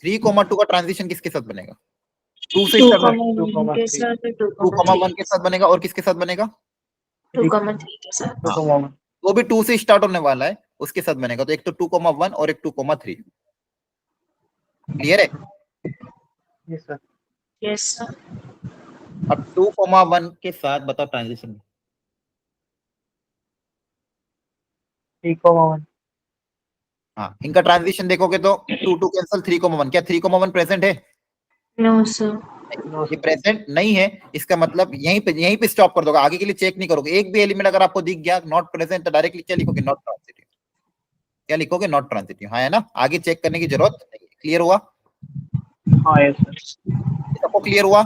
3,2 का ट्रांजिशन किसके साथ बनेगा? 2 से स्टार्ट होगा, 2,1 के साथ 2,1 के साथ बनेगा, और किसके साथ बनेगा? 2,3 के साथ। 2,1। वो भी 2 से स्टार्ट होने वाला है, उसके साथ बनेगा। तो एक तो 2,1 और एक 2,3। क्लियर है? Yes sir. Yes sir. अब 2,1 के साथ बताओ ट्रांजिशन 3,1 हाँ इनका ट्रांजिशन देखोगे तो 2 कैंसिल 3,1 क्या 3,1 प्रेजेंट है नो सर। नो ये सर प्रेजेंट नहीं है इसका मतलब यहीं पे स्टॉप कर दोगे आगे के लिए चेक नहीं करोगे एक भी एलिमेंट अगर आपको दिख गया नॉट प्रेजेंट तो डायरेक्टली क्या लिखोगे नॉट ट्रांजिटिव क्या लिखोगे नॉट ट्रांजिटिव हाँ है ना आगे चेक करने की जरूरत नहीं क्लियर हुआ हाँ यस सर सबको क्लियर हुआ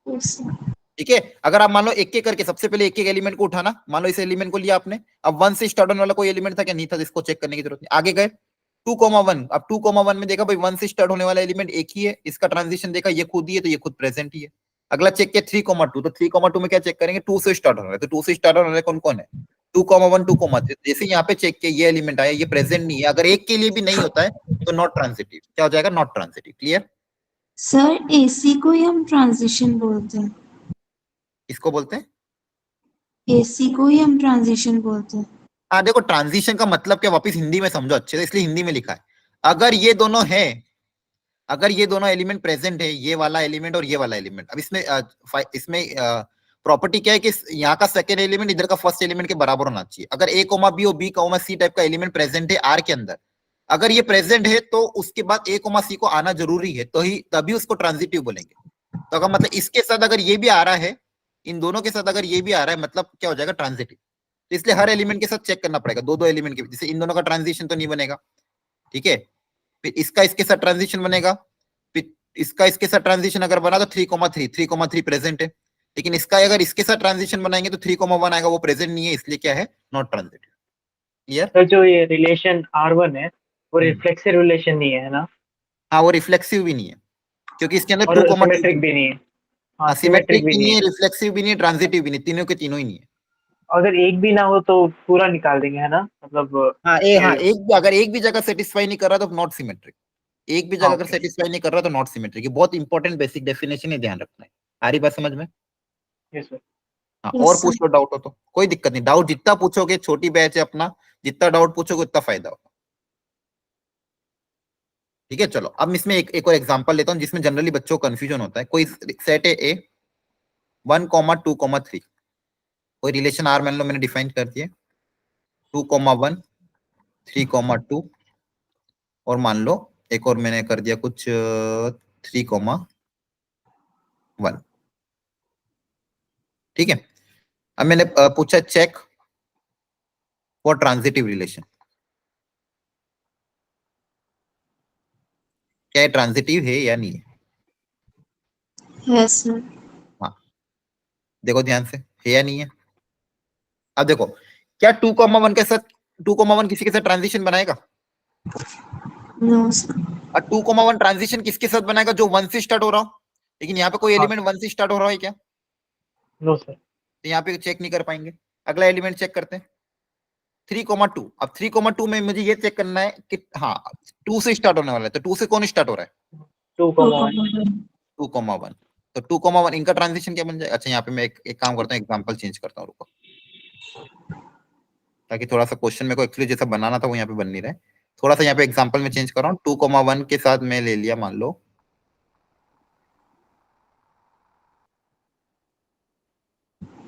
यस सर। ठीक है अगर आप मान लो एक एक करके सबसे पहले एक एक एलिमेंट को उठाना मान लो इस एलिमेंट को लिया आपने अब 1 से स्टार्ट होने वाला कोई एलिमेंट था क्या नहीं था इसको चेक करने की जरूरत नहीं आगे गए 2,1 अब 2,1 में देखा भाई 1 से स्टार्ट होने वाला एलिमेंट एक ही है इसका ट्रांजिशन देखा ये खुद ही है तो ये खुद प्रेजेंट ही है अगला चेक किया 3,2 तो 3,2 में क्या चेक करेंगे 2 से स्टार्ट होने वाला है तो 2 से स्टार्ट होने वाले कौन कौन है 2,1 2,3 जैसे यहाँ पे चेक किया ये एलिमेंट आया ये प्रेजेंट नहीं है अगर एक के लिए भी नहीं होता है तो नॉट ट्रांजिटिव क्या हो जाएगा not transitive clear sir AC को ही हम ट्रांजिशन बोलते हैं। इसको बोलते हैं एसी को ही हम ट्रांजिशन बोलते हैं। हाँ देखो ट्रांजिशन का मतलब क्या वापस हिंदी में समझो अच्छे से इसलिए हिंदी में लिखा है अगर ये दोनों है अगर ये दोनों एलिमेंट प्रेजेंट है ये वाला एलिमेंट और ये वाला एलिमेंट अब इसमें प्रॉपर्टी क्या है कि यहाँ का सेकंड एलिमेंट इधर का फर्स्ट एलिमेंट के बराबर होना चाहिए अगर ए कोमा बी और बी कोमा सी टाइप का एलिमेंट प्रेजेंट है आर के अंदर अगर ये प्रेजेंट है तो उसके बाद ए कोमा सी को आना जरूरी है तो ही तभी उसको ट्रांजिटिव बोलेंगे तो अगर मतलब इसके साथ अगर ये भी आ रहा है इन दोनों के साथ अगर ये भी आ रहा है मतलब क्या हो जाएगा ट्रांजिटिव तो इसलिए हर एलिमेंट के साथ चेक करना पड़ेगा दो दो एलिमेंट के बीच जैसे इन दोनों का ट्रांजिशन तो नहीं बनेगा ठीक है फिर इसका इसके साथ ट्रांजिशन बनेगा फिर इसका इसके साथ ट्रांजिशन अगर बना तो 3,3 प्रेजेंट है लेकिन इसका अगर इसके साथ ट्रांजिशन बनाएंगे तो 3,1 आएगा वो प्रेजेंट नहीं है इसलिए क्या है नॉट ट्रांजिटिव क्लियर सर जो ये रिलेशन R1 है वो रिफ्लेक्सिव रिलेशन नहीं है ना हाँ वो रिफ्लेक्सिव भी नहीं है क्योंकि इसके अंदर और 2,2 सिमेट्रिक भी नहीं है हाँ सिमेट्रिक सिमेट्रिक भी भी नहीं नहीं है है रिफ्लेक्सिव भी नहीं है ट्रांजिटिव भी नहीं तीनों के तीनों ही नहीं है अगर एक भी ना हो तो पूरा निकाल देंगे है ना मतलब हाँ ये- एक भी अगर एक भी जगह सेटिस्फाई नहीं कर रहा तो नॉट सिमेट्रिक एक भी जगह हाँ अगर ओके सेटिस्फाई नहीं कर रहा तो नॉट सिमेट्रिक ये बहुत इंपॉर्टेंट बेसिक डेफिनेशन है ध्यान रखना है आ रही बात समझ में यस सर हाँ Yes, और sir. पूछ लो डाउट हो तो कोई दिक्कत नहीं डाउट जितना पूछोगे छोटी बैच है अपना जितना डाउट पूछोगे उतना फायदा होगा ठीक है चलो अब इसमें एक और एग्जांपल लेता हूँ जिसमें जनरली बच्चों को कंफ्यूजन होता है कोई सेट है ए 1,2,3 कोई रिलेशन आर मान लो मैंने डिफाइन कर दिया 2,1 3,2 और मान लो एक और मैंने कर दिया कुछ 3,1 ठीक है अब मैंने पूछा चेक फॉर ट्रांजिटिव रिलेशन क्या ये ट्रांजिटिव है या नहीं है Yes, sir. हाँ देखो ध्यान से है या नहीं है अब देखो क्या 2,1 के साथ 2,1 किसी के साथ ट्रांजिशन बनाएगा No, sir. और 2,1 ट्रांजिशन किसके साथ बनाएगा जो 1 से स्टार्ट हो रहा हो लेकिन यहाँ पे कोई हाँ एलिमेंट 1 से स्टार्ट हो रहा है क्या नो सर तो यहाँ पे चेक नहीं कर पाएंगे अगला एलिमेंट चेक करते हैं 3,2 अब 3,2 में मुझे ये चेक करना है कि हाँ 2 से स्टार्ट होने वाला है तो 2 से कौन स्टार्ट हो रहा है 2,1 2,1 तो 2,1 इनका ट्रांजिशन क्या बन जाए अच्छा यहाँ पे मैं एक काम करता हूँ एग्जांपल चेंज करता हूँ रुको ताकि थोड़ा सा क्वेश्चन मेरे को एक्चुअली जैसा बनाना था वो यहाँ पे बन नहीं रहा है थोड़ा सा यहाँ पे एग्जांपल में चेंज कर रहा हूँ 2,1 के साथ मैं ले लिया मान लो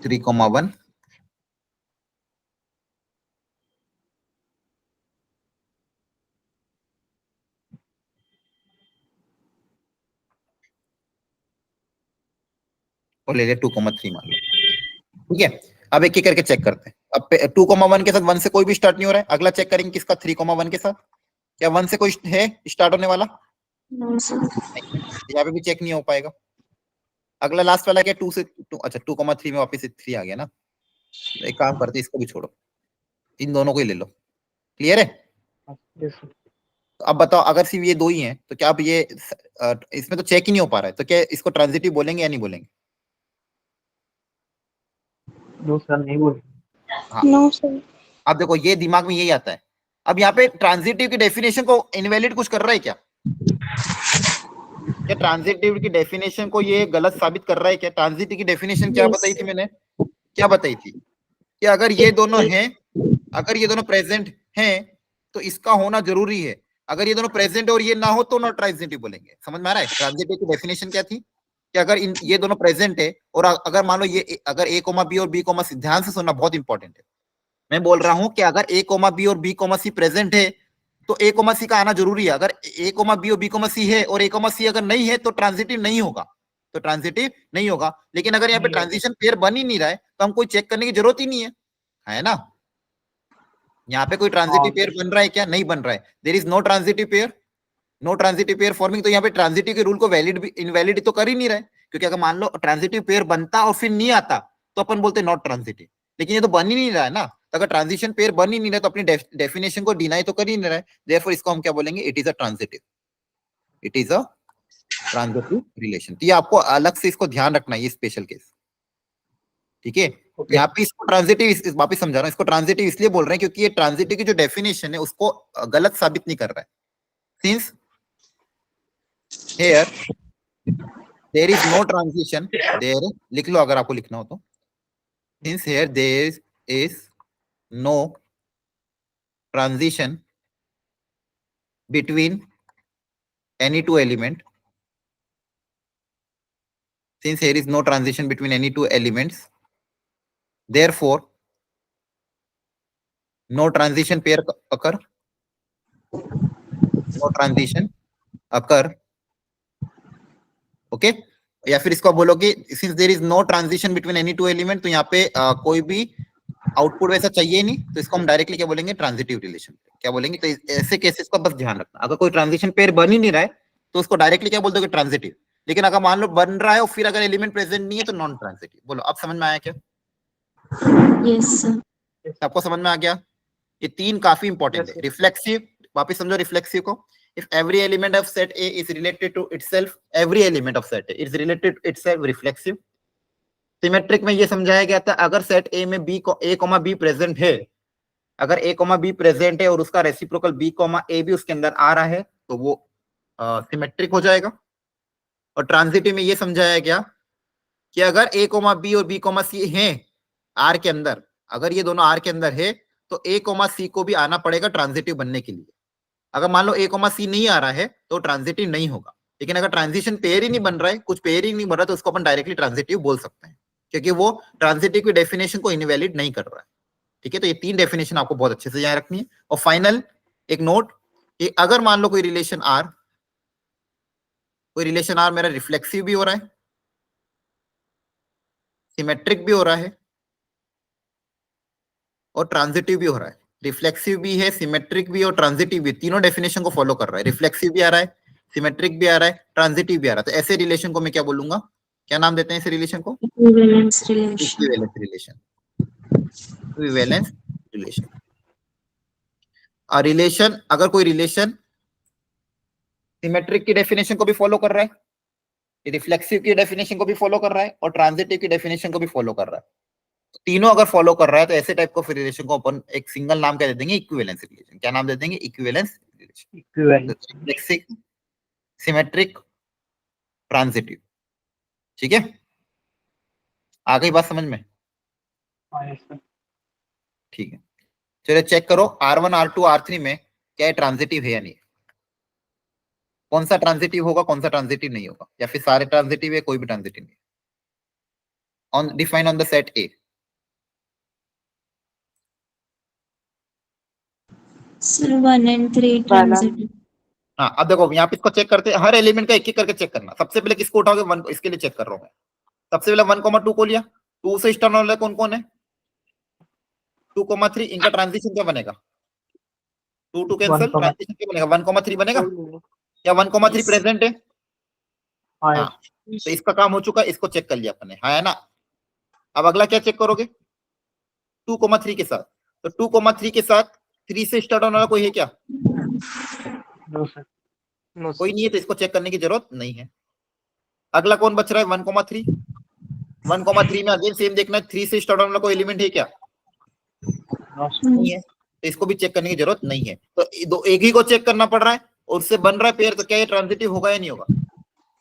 3,1 और ले लिया 2,3 मान लो ठीक है अब एक एक करके चेक करते हैं अब 2,1 के साथ 1 से कोई भी स्टार्ट नहीं हो रहा है अगला चेक करेंगे किसका 3,1 के साथ क्या 1 से कोई है स्टार्ट होने वाला No, sir. नहीं यहाँ पे भी चेक नहीं हो पाएगा अगला लास्ट वाला क्या 2 से 2 अच्छा 2,3 में वापस 3 आ गया ना तो एक काम करते हैं इसको भी छोड़ो इन दोनों को ही ले लो क्लियर है यस सर तो अब बताओ अगर सिर्फ ये दो ही हैं तो क्या अब ये इसमें तो चेक ही नहीं हो पा रहा है तो क्या इसको ट्रांजिटिव बोलेंगे या नहीं बोलेंगे नो सर नहीं बोल हाँ No, sir. अब देखो ये दिमाग में यही आता है अब यहाँ पे ट्रांजिटिव की डेफिनेशन को इनवैलिड कुछ कर रहा है क्या क्या ट्रांजिटिव की डेफिनेशन को ये गलत साबित कर रहा है क्या ट्रांजिटिव की डेफिनेशन क्या Yes. बताई थी मैंने क्या बताई थी कि अगर ये दोनों हैं अगर ये दोनों प्रेजेंट हैं तो इसका होना जरूरी है अगर ये दोनों प्रेजेंट और ये ना हो तो नॉट ट्रांजिटिव बोलेंगे समझ में आ रहा है ट्रांजिटिव की डेफिनेशन क्या थी कि अगर ये दोनों प्रेजेंट है और अगर मान लो ये अगर ए कोमा बी और बी कोमा सी, ध्यान से सुनना बहुत इंपॉर्टेंट है, मैं बोल रहा हूं कि अगर ए कोमा बी और बी कोमा सी प्रेजेंट है तो ए कोमा सी का आना जरूरी है। अगर ए कोमा बी और बी कोमा सी है और ए कोमा सी अगर नहीं है तो ट्रांजिटिव नहीं होगा, तो ट्रांजिटिव नहीं होगा। लेकिन अगर यहाँ पे ट्रांजिशन पेयर बन ही नहीं रहा है तो हम कोई चेक करने की जरूरत ही नहीं है ना। यहाँ पे कोई ट्रांजिटिव पेयर बन रहा है क्या? नहीं बन रहा है। There is no transitive pair, no transitive pair forming. तो यहाँ पे ट्रांजिटिव के रूल को वैलिड भी इनवैलिड तो कर ही नहीं रहा है, क्योंकि अगर मान लो ट्रांजिटिव पेयर बनता और फिर नहीं आता तो अपन बोलते नॉट ट्रांजिटिव, लेकिन ये तो बन ही नहीं रहा है ना। तो अगर ट्रांजिशन पेयर बन ही नहीं रहा तो अपनी डेफिनेशन को डिनाई तो कर ही नहीं रहा है, देयरफॉर इसको हम क्या बोलेंगे? It is a transitive, it is a transitive relation. तो ये आपको अलग से इसको ध्यान रखना है, ये स्पेशल केस, ठीक है। यहाँ पे इसको ट्रांजिटिव वापिस समझा रहा हूँ, इसको ट्रांजिटिव इसलिए बोल रहे हैं क्योंकि ये ट्रांजिटिव की जो डेफिनेशन है उसको गलत साबित नहीं कर रहा है। Since here there is no transition, there लिख लो अगर आपको लिखना हो तो, since here there is no transition between any two element, since here is no transition between any two elements, therefore no transition pair occur, no transition occur, okay या फिर इसको बोलोगे since there is no transition between any two element, तो यहाँ पे कोई भी output वैसा चाहिए नहीं, तो इसको हम डायरेक्टली क्या बोलेंगे? Transitive relation. क्या बोलेंगे? तो ऐसे केसेस का बस ध्यान रखना। अगर कोई ट्रांजिशन पेयर बन ही नहीं रहा है तो उसको डायरेक्टली क्या बोल दोगे? ट्रांजिटिव। लेकिन अगर मान लो बन रहा है और फिर अगर एलिमेंट प्रेजेंट नहीं है तो नॉन ट्रांजिटिव। बोलो अब समझ में आया क्या? Yes sir. आपको समझ में आ गया? ये तीन काफी इंपॉर्टेंट है। रिफ्लेक्सिव, वापस समझो रिफ्लेक्सिव को। If every element of set A is related to itself, every element of set A is related to itself, reflexive. Symmetric में ये समझाया गया था अगर सेट A में B को A, B प्रेजेंट है, अगर A, B प्रेजेंट है और उसका रेसिप्रोकल B, A भी उसके अंदर आ रहा है तो वो सिमेट्रिक हो जाएगा। और ट्रांजिटिव में ये समझाया गया कि अगर A, B और B, C हैं R के अंदर, अगर ये दोनों R के अंदर है तो A, C को भी आना पड़ेगा ट्रांजिटिव बनने के लिए। अगर मान लो A, C नहीं आ रहा है तो ट्रांजिटिव नहीं होगा। लेकिन अगर ट्रांजिशन पेयर ही नहीं बन रहा है, कुछ पेयर ही नहीं बन रहा, तो उसको अपन डायरेक्टली ट्रांजिटिव बोल सकते हैं, क्योंकि वो ट्रांजिटिव की डेफिनेशन को इनवैलिड नहीं कर रहा है। ठीक है, तो ये तीन डेफिनेशन आपको बहुत अच्छे से याद रखनी है। और फाइनल एक नोट कि अगर मान लो कोई रिलेशन R मेरा रिफ्लेक्सिव भी हो रहा है, सिमेट्रिक भी हो रहा है और ट्रांजिटिव भी हो रहा है, रिफ्लेक्सिव भी है, सिमेट्रिक भी और ट्रांजिटिव भी, तीनों डेफिनेशन को फॉलो कर रहा है। रिफ्लेक्सिव भी आ रहा है, सिमेट्रिक भी आ रहा है, ट्रांजिटिव भी आ रहा है, तो ऐसे रिलेशन को मैं क्या बोलूंगा? क्या नाम देते हैं ऐसे रिलेशन को? Equivalence relation. Equivalence relation. Equivalence relation. Relation, अगर कोई रिलेशन सिमेट्रिक की डेफिनेशन को भी फॉलो कर रहा है, रिफ्लेक्सिव की डेफिनेशन को भी फॉलो कर रहा है और ट्रांजिटिव की डेफिनेशन को भी फॉलो कर रहा है, तो तीनों अगर फॉलो कर रहा है तो ऐसे टाइप को रिलेशन को अपन एक सिंगल नाम क्या दे देंगे? Equivalence relation. क्या नाम दे देंगे? Equivalence relation. Reflexive, symmetric, transitive. ठीक है, आ गई बात समझ में? ठीक है, चलिए चेक करो R1, R2, R3 में क्या ट्रांजिटिव है या नहीं। कौन सा ट्रांजिटिव होगा, कौन सा ट्रांजिटिव नहीं होगा, या फिर सारे ट्रांजिटिव है, कोई भी ट्रांजिटिव नहीं। On define on the set A. Sir 1 and 3 transitive. हाँ, अब देखो यहाँ पे इसको चेक करते हैं, हर एलिमेंट का एक एक करके चेक करना। सबसे पहले किसको उठाओगे? 1 को, इसके लिए चेक कर रहा हूँ मैं। सबसे पहले 1, 2 को लिया, 2 से स्टार्ट होने वाला कौन कौन है? 2, 3, इनका ट्रांजिशन क्या बनेगा? 2 2 कैंसिल, ट्रांजिशन क्या बनेगा? 1, 3 बनेगा। क्या 1, 3 प्रेजेंट है? हाँ, तो इसका काम हो चुका है, इसको चेक कर लिया अपने, हाँ है ना। अब अगला क्या चेक करोगे? 2, 3 के साथ। तो 2, 3 के साथ 3 से स्टार्ट होने वाला कोई है क्या? नो सर, कोई नहीं है, तो इसको चेक करने की जरूरत नहीं है। अगला कौन बच रहा है? 1, 3। 1, 3 में अगेन सेम देखना है, 3 से स्टार्ट होने वाला कोई एलिमेंट है क्या? नहीं है, तो इसको भी चेक करने की जरूरत नहीं है। तो एक ही को चेक करना पड़ रहा है और उससे बन रहा है पेयर, तो क्या ये ट्रांजिटिव होगा या नहीं होगा?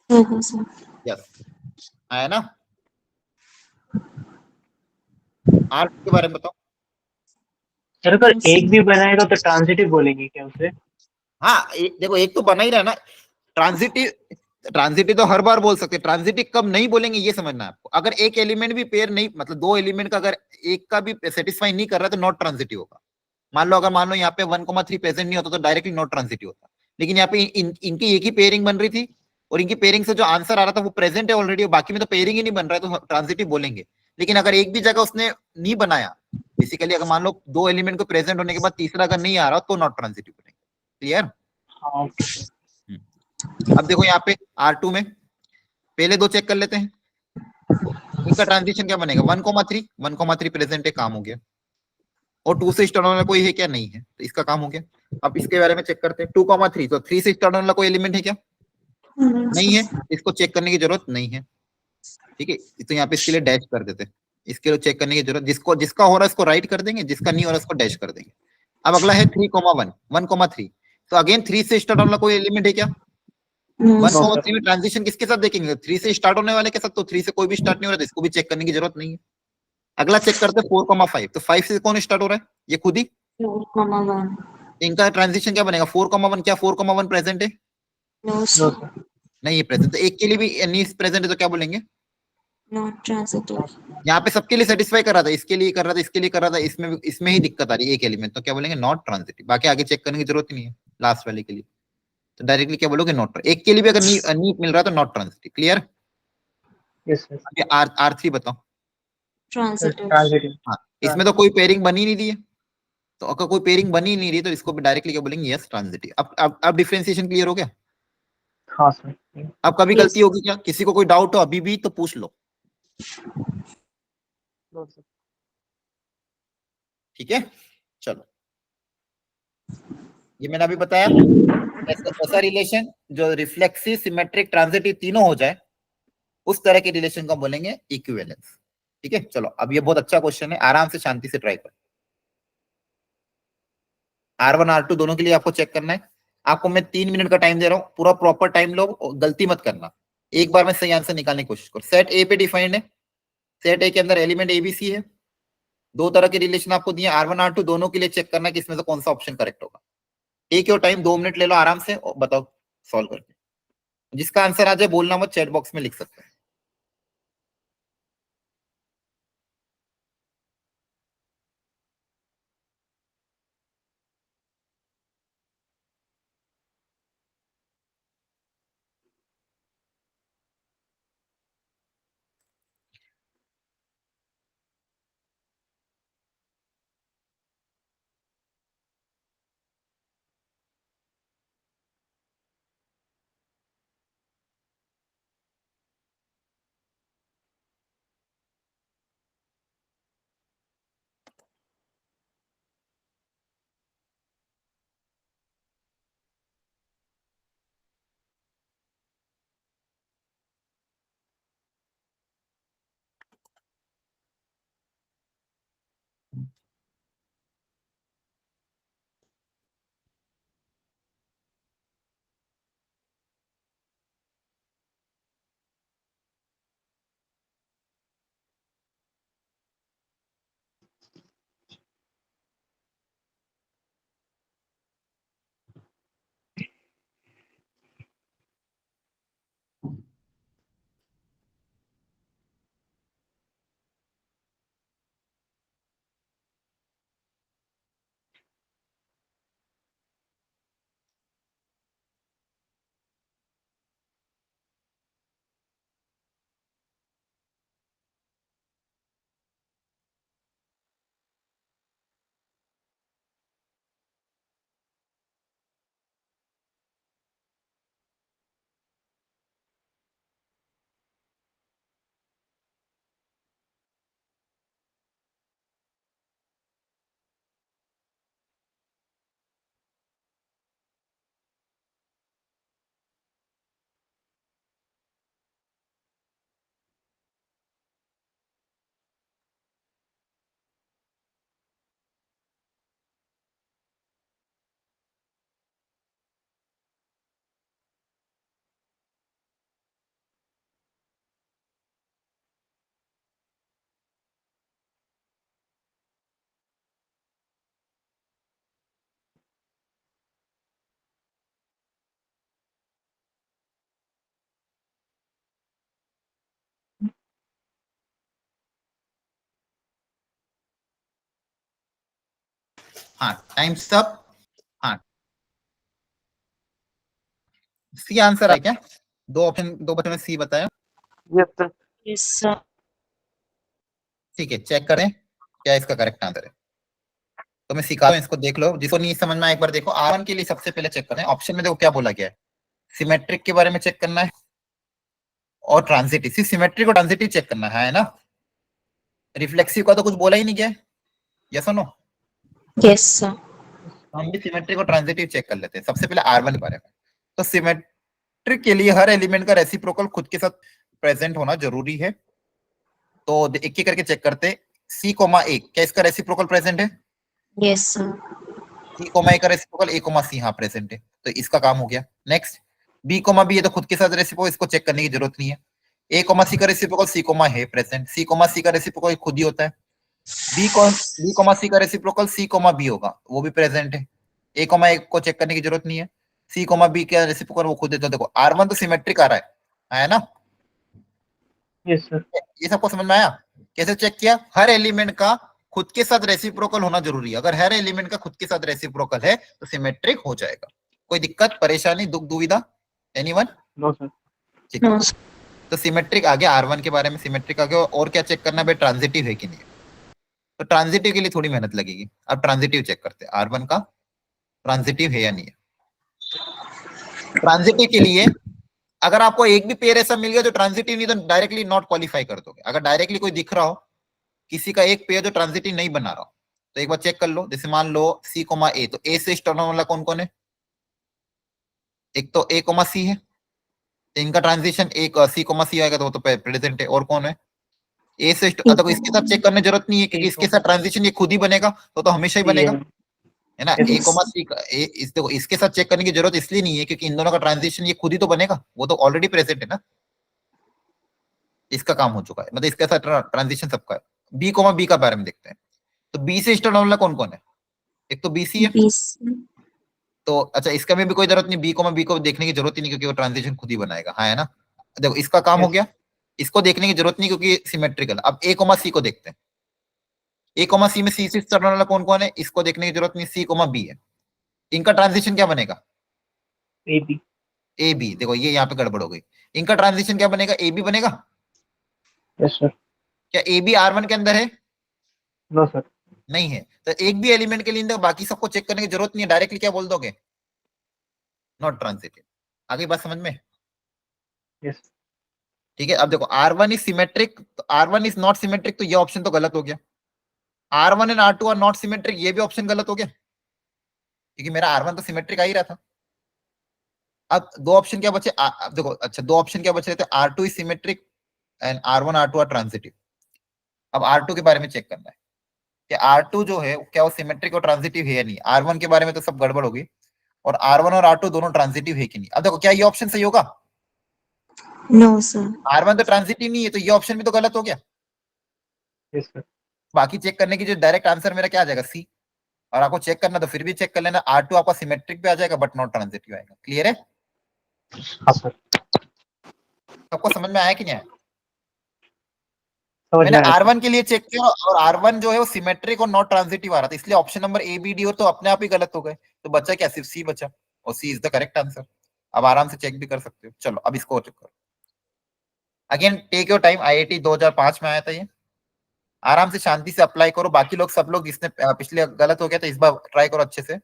होगा सर। यस, है ना। R के बारे में बताओ। सर अगर एक भी बनाएगा तो ट्रांजिटिव बोलेंगे क्या उसे? हाँ, देखो एक तो बना ही रहा है ना ट्रांजिटिव। ट्रांजिटिव तो हर बार बोल सकते, ट्रांजिटिव कब नहीं बोलेंगे ये समझना है आपको। अगर एक एलिमेंट भी पेयर नहीं, मतलब दो एलिमेंट का अगर एक का भी सेटिस्फाई नहीं कर रहा तो नॉट ट्रांजिटिव होगा। मान लो यहाँ पे 1,3 प्रेजेंट नहीं होता तो डायरेक्टली नॉट ट्रांजिटिव होता। लेकिन यहाँ पे इनकी एक ही पेयरिंग बन रही थी और इनकी पेयरिंग से जो आंसर आ रहा था वो प्रेजेंट है ऑलरेडी, बाकी में तो पेयरिंग ही नहीं बन रहा है, तो ट्रांजिटिव बोलेंगे। लेकिन अगर एक भी जगह उसने नहीं बनाया, बेसिकली अगर मान लो दो एलिमेंट को प्रेजेंट होने के बाद तीसरा अगर नहीं आ रहा तो नॉट ट्रांजिटिव बोलेंगे। क्लियर? हाँ okay. अब देखो यहाँ पे R2 में पहले दो चेक कर लेते हैं, इनका ट्रांजिशन क्या बनेगा, 1,3 प्रेजेंट है, काम हो गया। और 2 से स्टार्ट होने वाला कोई है क्या, नहीं है, तो इसका काम हो गया। अब इसके बारे में चेक करते हैं, 2,3 तो 3 से स्टार्ट होने वाला कोई एलिमेंट है क्या, नहीं है, इसको चेक करने की जरूरत नहीं है। ठीक है, तो यहाँ पे इसके लिए डैश कर देते हैं, इसके लिए चेक करने की जरूरत, जिसको जिसका हो रहा है उसको राइट कर देंगे, जिसका नहीं हो रहा है उसको डैश कर देंगे। अब अगला है 3,1 1,3, तो अगेन 3 से स्टार्ट होने वाला कोई एलिमेंट है क्या, 1,3 में ट्रांजिशन किसके साथ देखेंगे, 3 से स्टार्ट होने वाले के साथ, तो 3 से कोई भी स्टार्ट नहीं हो रहा है, इसको भी चेक करने की जरूरत नहीं है। अगला चेक करते हैं 4,5, तो 5 से कौन स्टार्ट हो रहा है, ये खुद ही, 4,1 इनका ट्रांजिशन क्या बनेगा, 4,1, क्या 4,1 प्रेजेंट है, no No sir sir. नहीं है प्रेजेंट, तो एक के लिए भी नहीं प्रेजेंट है तो क्या बोलेंगे, not transitive यहाँ पे सबके लिए सेटिस्फाई कर रहा था, इसके लिए कर रहा था, इसके लिए कर रहा था, इसमें ही दिक्कत आ रही है एक एलिमेंट, तो क्या बोलेंगे नॉट ट्रांजिटिव। बाकी आगे चेक करने की जरूरत ही नहीं है लास्ट वाले के लिए, तो डायरेक्टली क्या बोलोगे नॉट, एक के लिए भी अगर नहीं मिल रहा तो not transitive. Clear? Yes yes. अभी R3 बताओ। transitive Transitive. हाँ, इसमें तो कोई पेयरिंग बनी नहीं रही है, तो अगर कोई पेयरिंग बनी नहीं रही तो इसको भी डायरेक्टली क्या बोलेंगे, यस ट्रांजिटिव। अब डिफरेंशिएशन क्लियर हो गया? हाँ sir. अब कभी Yes. गलती होगी क्या, किसी को कोई डाउट हो अभी भी तो पूछ लो, No sir. ठीक है? चलो, ये मैंने अभी बताया, ऐसा रिलेशन जो रिफ्लेक्सिव, सिमेट्रिक, ट्रांजिटिव तीनों हो जाए, उस तरह के रिलेशन को बोलेंगे इक्विवेलेंस। ठीक है, चलो अब ये बहुत अच्छा क्वेश्चन है, आराम से शांति से ट्राई करो। R1 R2 दोनों के लिए आपको चेक करना है, आपको मैं 3 मिनट का टाइम दे रहा हूँ, पूरा प्रॉपर टाइम लो, गलती मत करना, एक बार में सही आंसर निकालने की कोशिश करो। सेट ए पे डिफाइंड है, सेट ए के अंदर एलिमेंट एबीसी है, दो तरह के रिलेशन आपको दिए R1 R2, दोनों के लिए चेक करना कि इसमें से कौन सा ऑप्शन करेक्ट होगा। टेक योर टाइम, 2 मिनट ले लो आराम से और बताओ सॉल्व करके, जिसका आंसर आ जाए बोलना मत, चैट बॉक्स में लिख सकते हैं। हाँ टाइम्स अप। हाँ सी आंसर है क्या? दो ऑप्शन, दो बच्चों ने सी बताया। Yes, sir. Yes, sir. ठीक है, चेक करें क्या इसका करेक्ट आंसर है। तो मैं सिखा हूं, इसको देख लो, जिसको नहीं समझ में आया एक बार देखो। R1 के लिए सबसे पहले चेक करें, ऑप्शन में देखो क्या बोला गया है, सिमेट्रिक के बारे में चेक करना है और ट्रांजिटिव, सिर्फ सिमेट्रिक और ट्रांजिटिव चेक करना है ना। रिफ्लेक्सिव का तो कुछ बोला ही नहीं गया, यस और नो। Yes, sir. हम भी सिमेट्रिक और ट्रांजिटिव चेक कर लेते हैं। सबसे पहले R1 के बारे में, तो सिमेट्रिक के लिए हर एलिमेंट का रेसिप्रोकल खुद के साथ प्रेजेंट होना जरूरी है। तो एक एक करके चेक करते। C, A क्या इसका रेसिप्रोकल प्रेजेंट है? Yes, sir. C, A का रेसिप्रोकल A, C हाँ प्रेजेंट है, तो इसका काम हो गया। नेक्स्ट B, B ये तो खुद के साथ रेसिप्रोकल, इसको चेक करने की जरूरत नहीं है। A, C का रेसिप्रोकल C, है प्रेजेंट, C, C का रेसिप्रोकल खुद ही होता है। B, C का रेसिप्रोकल C, B होगा, वो भी प्रेजेंट है। A, को चेक करने की जरूरत नहीं है। C, B का रेसिप्रोकल वो खुद है। तो देखो R1 तो सिमेट्रिक आ रहा है ना। Yes, sir. ये सबको समझ में आया? कैसे चेक किया? हर एलिमेंट का खुद के साथ रेसिप्रोकल होना जरूरी है। अगर हर एलिमेंट का खुद के साथ रेसिप्रोकल है तो सिमेट्रिक हो जाएगा। कोई दिक्कत, परेशानी, दुख, दुविधा? एनीवन? No, sir. ठीक है, No, sir. तो सिमेट्रिक आ गया। R1 के बारे में सिमेट्रिक आ गया। और क्या चेक करना है भाई? ट्रांजिटिव है कि नहीं। तो ट्रांजिटिव के लिए थोड़ी मेहनत लगेगी। अब ट्रांजिटिव चेक करते हैं, R1 का ट्रांजिटिव है या नहीं है। ट्रांजिटिव के लिए अगर आपको एक भी पेयर ऐसा मिल गया जो ट्रांजिटिव नहीं, तो डायरेक्टली नॉट क्वालिफाई कर दोगे। अगर डायरेक्टली कोई दिख रहा हो, किसी का एक पेयर जो ट्रांजिटिव नहीं बना रहा हो, तो एक बार चेक कर लो। जैसे मान लो C, A, तो A से स्टार्ट होने वाला कौन कौन है? एक तो A, C है, तो इनका ट्रांजिशन एक C, C आएगा, तो वो तो प्रेजेंट है। और कौन है? ए से तो इसके साथ चेक करने की जरूरत नहीं है, क्योंकि इसके साथ ट्रांजिशन ये खुद ही बनेगा, तो हमेशा ही बनेगा, Yeah. है ना। Yes, ए sir. कोमा सी देखो इसके साथ चेक करने की जरूरत इसलिए नहीं है क्योंकि इन दोनों का ट्रांजिशन ये खुद ही तो बनेगा, वो तो ऑलरेडी प्रेजेंट है ना। इसका काम हो चुका है, मतलब इसके साथ ट्रांजिशन सबका है। बी का बारे में देखते हैं। तो बी से स्टार्ट होने वाला कौन कौन है? एक तो बीसी है। BC. तो अच्छा, इसका में भी कोई जरूरत नहीं, बी को देखने की जरूरत ही नहीं, क्योंकि वो ट्रांजिशन खुद ही बनाएगा, हाँ है ना। देखो इसका काम हो Yes. गया, इसको देखने की जरूरत नहीं क्योंकि सिमेट्रिकल। अब ए सी को देखते हैं। ए सी में सी से स्टार्ट होने वाला कौन कौन है, इसको देखने की जरूरत नहीं, सी बी है। इनका ट्रांजिशन क्या बनेगा? AB. A B. देखो ये यहाँ पे गड़बड़ हो गई। इनका ट्रांजिशन क्या बनेगा? ए बी बनेगा। Yes, sir. क्या ए बी R1 के अंदर है? No, sir. नहीं है, तो एक भी एलिमेंट के लिए देखो, बाकी सबको चेक करने की जरूरत नहीं है, डायरेक्टली क्या बोल दोगे? Not transitive. आगे बात समझ में? Yes. ठीक है, अब देखो R1 इज सिमेट्रिक, तो R1 इज नॉट सिमेट्रिक, तो ये ऑप्शन तो गलत हो गया। R1 and R2 are not symmetric, ये भी ऑप्शन गलत हो गया, क्योंकि मेरा R1 तो सिमेट्रिक आ ही रहा था। अब दो ऑप्शन क्या बचे? अब देखो, अच्छा दो ऑप्शन क्या बचे थे? R2 is symmetric and R1 R2 are transitive. अब R2 के बारे में चेक करना है कि R2 जो है क्या वो सिमेट्रिक और ट्रांजिटिव है या नहीं। R1 के बारे में तो सब गड़बड़ होगी, और R1 और R2 दोनों ट्रांजिटिव है कि नहीं। अब देखो क्या ये ऑप्शन सही होगा? No, sir. R1 तो ट्रांजिटिव नहीं है, तो ये ऑप्शन भी तो गलत हो गया। Yes, sir. बाकी चेक करने की जो डायरेक्ट आंसर मेरा क्या आ जाएगा? सी। और आपको चेक करना तो फिर भी चेक कर लेना, R2 आपका सिमेट्रिक पे आ जाएगा बट नॉट ट्रांजिटिव आएगा। क्लियर है? हाँ, sir. सबको समझ में आया कि नहीं आया? समझ मैंने में आया, sir. R1 के लिए चेक किया और R1 जो है वो सिमेट्रिक और नॉट ट्रांजिटिव आ रहा था, इसलिए option number A B D और तो अपने आप ही गलत हो गए। तो बचा क्या? सिर्फ सी बचा, और सी इज द करेक्ट आंसर। अब आराम से चेक भी कर सकते हो। चलो अब इसको चेक करो। Again take your time, IIT 2005 में आया था ये। आराम से शांति से अप्लाई करो। बाकी लोग सब लोग, इसने पिछले गलत हो गया था, इस बार ट्राई करो अच्छे से।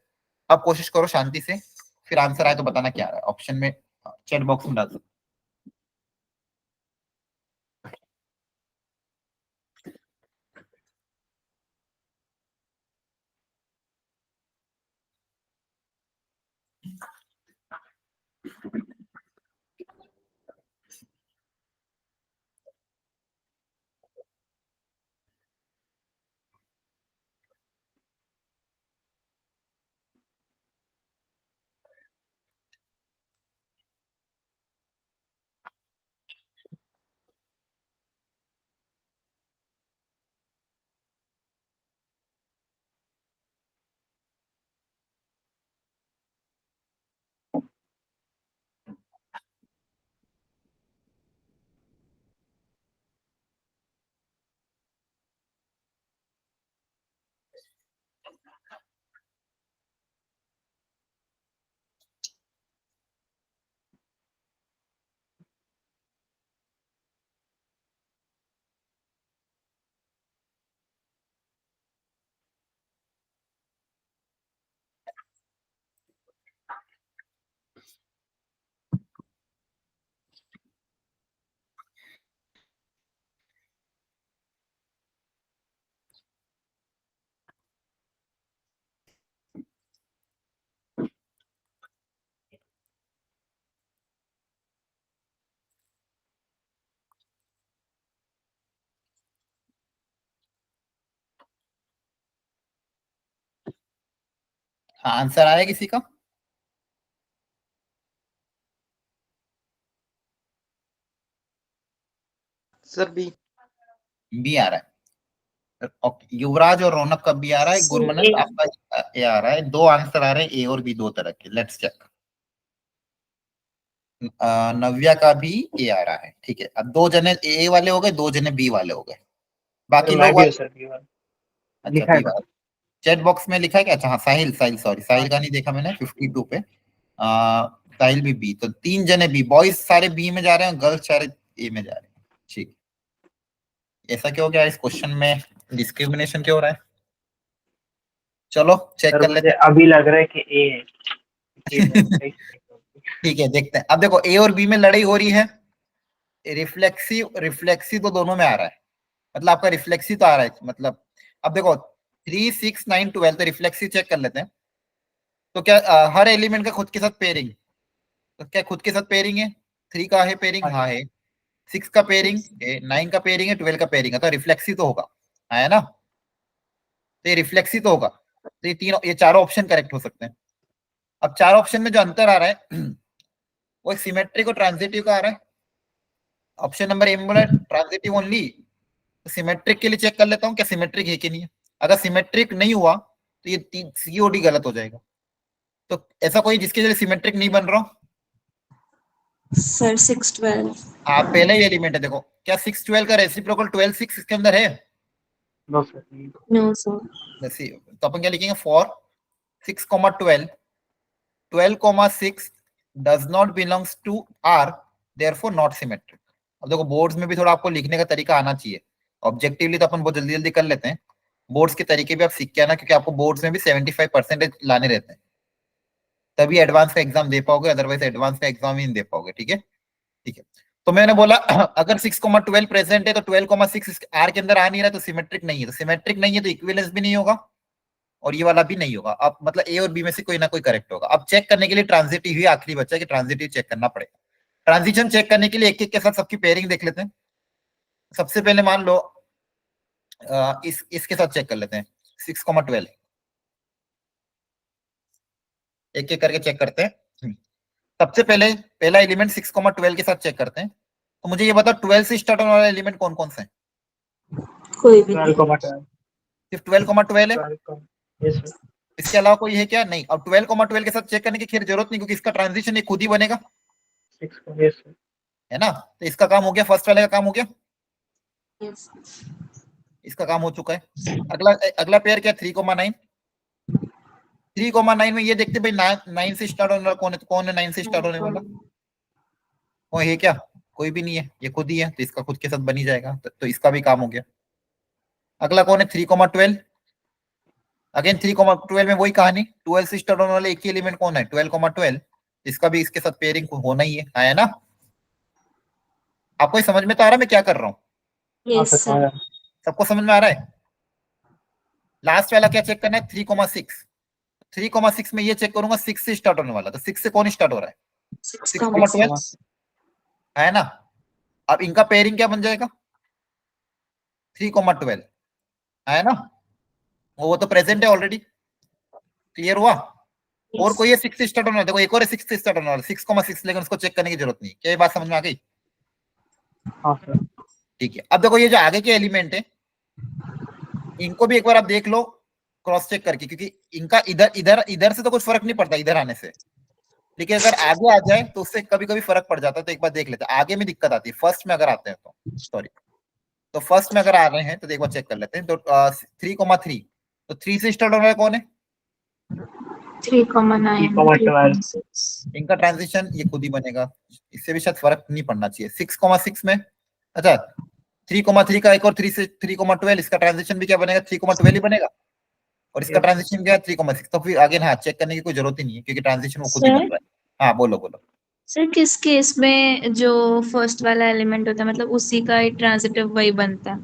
अब कोशिश करो शांति से, फिर आंसर आए तो बताना क्या आ रहा है। ऑप्शन में चैट बॉक्स में डाल दो। हाँ आंसर आया किसी का? Sir B. बी आ रहा है। ओके, युवराज और रौनक का बी आ रहा है, गुरमनत A. आपका ए आ रहा है। दो आंसर आ रहे हैं, ए और बी दो तरह के। Let's check. नव्या का भी ए आ रहा है। ठीक है, अब दो जने ए वाले हो गए, दो जने बी वाले हो गए। सर बाकी मैं लोग भी हूँ वाले, सर बी वाला। अच्छा लिखा है बी वाला चैट बॉक्स में लिखा है क्या? अच्छा हाँ, साहिल साहिल सॉरी, साहिल का नहीं देखा मैंने 52 पे। साहिल भी बी, तो तीन जने बी, बॉयज सारे बी में जा रहे हैं, गर्ल्स सारे ए में जा रहे हैं। ठीक, ऐसा क्यों हो गया? इस क्वेश्चन में डिस्क्रिमिनेशन क्यों हो रहा है? चलो चेक सर कर मुझे लेते हैं। अभी लग रहा है कि ए है, कि मैं सही से ठीक है, देखते हैं। अब देखो ए और बी में लड़ाई हो रही है। रिफ्लेक्सिव रिफ्लेक्सिव तो दोनों में आ रहा है, मतलब आपका रिफ्लेक्सिव तो आ रहा है। मतलब अब देखो 3 6 9 12, तो रिफ्लेक्सिव चेक कर लेते हैं। तो क्या हर एलिमेंट का खुद के साथ पेयरिंग, तो क्या खुद के साथ पेयरिंग है? 3 का है पेयरिंग, हाँ है। 6 का पेयरिंग है, 9 का पेयरिंग है, 12 का पेयरिंग है, तो रिफ्लेक्सिव तो होगा, है ना? तो ये रिफ्लेक्सिव तो होगा। तो ये तीनों, ये चारों ऑप्शन करेक्ट हो सकते हैं। अब चार ऑप्शन में जो अंतर आ रहा है वो एक सिमेट्रिक और ट्रांजिटिव का आ रहा है। ऑप्शन नंबर ए में बोला ट्रांजिटिव ओनली, तो सिमेट्रिक के लिए चेक कर लेता हूँ क्या सिमेट्रिक है कि नहीं है। अगर सिमेट्रिक नहीं हुआ तो ये सीओडी गलत हो जाएगा। तो ऐसा कोई जिसके लिए सिमेट्रिक नहीं बन रहा हो? Sir, 612. आप पहले ही एलिमेंट है, देखो क्या 6 12 का रेसिप्रोकल 12 6 इसके अंदर है? नो सर नहीं। No, sir. तो अपन क्या लिखेंगे? For 6 12 12 6 does not belongs to R, therefore not symmetric. अब देखो बोर्ड्स में भी थोड़ा आपको लिखने का तरीका आना चाहिए। ऑब्जेक्टिवली तो अपन बहुत जल्दी जल्दी कर लेते हैं, बोर्ड्स के तरीके भी आप सीख के आना, क्योंकि आपको बोर्ड्स में भी 75% लाने रहते हैं, तभी एडवांस का एग्जाम दे पाओगे, अदरवाइज एडवांस का एग्जाम ही नहीं दे पाओगे। ठीक है, ठीक है। तो मैंने बोला अगर 6 12 प्रेजेंट है तो 12 6 आर के अंदर आ नहीं रहा, तो सिमेट्रिक नहीं है। तो सिमेट्रिक नहीं है तो इक्विवेलेंस भी नहीं होगा, और ये वाला भी नहीं होगा। अब मतलब ए और बी में से कोई ना कोई करेक्ट होगा। अब चेक करने के लिए ट्रांजिटिव ही आखिरी बच्चा है कि ट्रांजिटिव चेक करना पड़ेगा। ट्रांजिशन चेक करने के लिए एक एक के साथ सबकी पेयरिंग देख लेते हैं। सबसे पहले मान लो इसके साथ चेक कर लेते हैं 6 12, एक एक करके चेक करते हैं। सबसे पहले पहला एलिमेंट 6 12 के साथ चेक करते हैं। तो मुझे ये बताओ 12 से स्टार्ट होने वाला एलिमेंट कौन कौन सा है? कोई भी 12 सिर्फ 12 है? 12 यस सर इसके अलावा कोई है क्या? नहीं। अब 12 के साथ चेक करने की खैर जरूरत नहीं, क्योंकि इसका ट्रांजिशन ये खुद ही बनेगा, 6 यस सर है ना? तो इसका काम हो गया, फर्स्ट वाले का काम हो गया, Yes. इसका काम हो चुका है। अगला अगला पेयर क्या? 3 9। 3 9 में ये देखते भाई 9 से स्टार्ट होने वाला कौन है? तो कौन है 9 से स्टार्ट होने वाला? कोई है क्या? कोई भी नहीं है, ये खुद ही है, तो इसका खुद के साथ बन ही जाएगा। तो इसका भी काम हो गया। अगला कौन है? 3 12। अगेन 3 12 में वही कहानी, 12 से स्टार्ट होने वाले एक ही एलिमेंट कौन है? 12 इसका भी इसके साथ पेयरिंग होना ही है ना? आपको ये समझ में तो आ रहा है मैं क्या कर रहा हूँ? हाँ Yes, सर sir. सबको समझ में आ रहा है? लास्ट वाला क्या चेक करना है? 3 6। 3 6 में ये चेक करूंगा 6 से स्टार्ट होने वाला, तो 6 से कौन स्टार्ट हो रहा है? 6, 6 12, है ना? अब इनका पेयरिंग क्या बन जाएगा? 3 12, है ना? वो तो प्रेजेंट है ऑलरेडी, क्लियर हुआ? और कोई है 6 से स्टार्ट होने वाला, देखो एक और है 6 से स्टार्ट होने वाला 6 लेकिन उसको चेक करने की जरूरत नहीं। क्या ये बात समझ में आ गई? हाँ सर ठीक है। अब देखो ये जो आगे के एलिमेंट है इनको भी एक बार आप देख लो क्रॉस चेक करके, क्योंकि इनका इधर इधर इधर से तो कुछ फर्क नहीं पड़ता इधर आने से, लेकिन अगर आगे आ जाए तो उससे कभी कभी फर्क पड़ जाता है। तो एक बार देख लेते हैं, आगे में दिक्कत आती है फर्स्ट में अगर आते हैं तो, सॉरी, तो फर्स्ट में अगर आ रहे हैं तो एक बार चेक कर लेते हैं। तो 3 3, तो 3 से स्टार्ट हो रहा है कौन है? 3, 9, 3, 6. इनका ट्रांजिशन ये खुद ही बनेगा, इससे भी शायद फर्क नहीं पड़ना चाहिए। 6 6 में, अच्छा 3 3 का एक और 3 से 3 12, इसका ट्रांजिशन भी क्या बनेगा? 3 12 ही बनेगा, और इसका Yes. ट्रांजिशन क्या है? 3 6। तो फिर आगे हाँ चेक करने की कोई जरूरत ही नहीं है, क्योंकि ट्रांजिशन वो खुद ही Sir? बन रहा है। हाँ बोलो बोलो। सर किस केस में जो फर्स्ट वाला एलिमेंट होता है मतलब उसी का ही ट्रांजिटिव वही बनता है?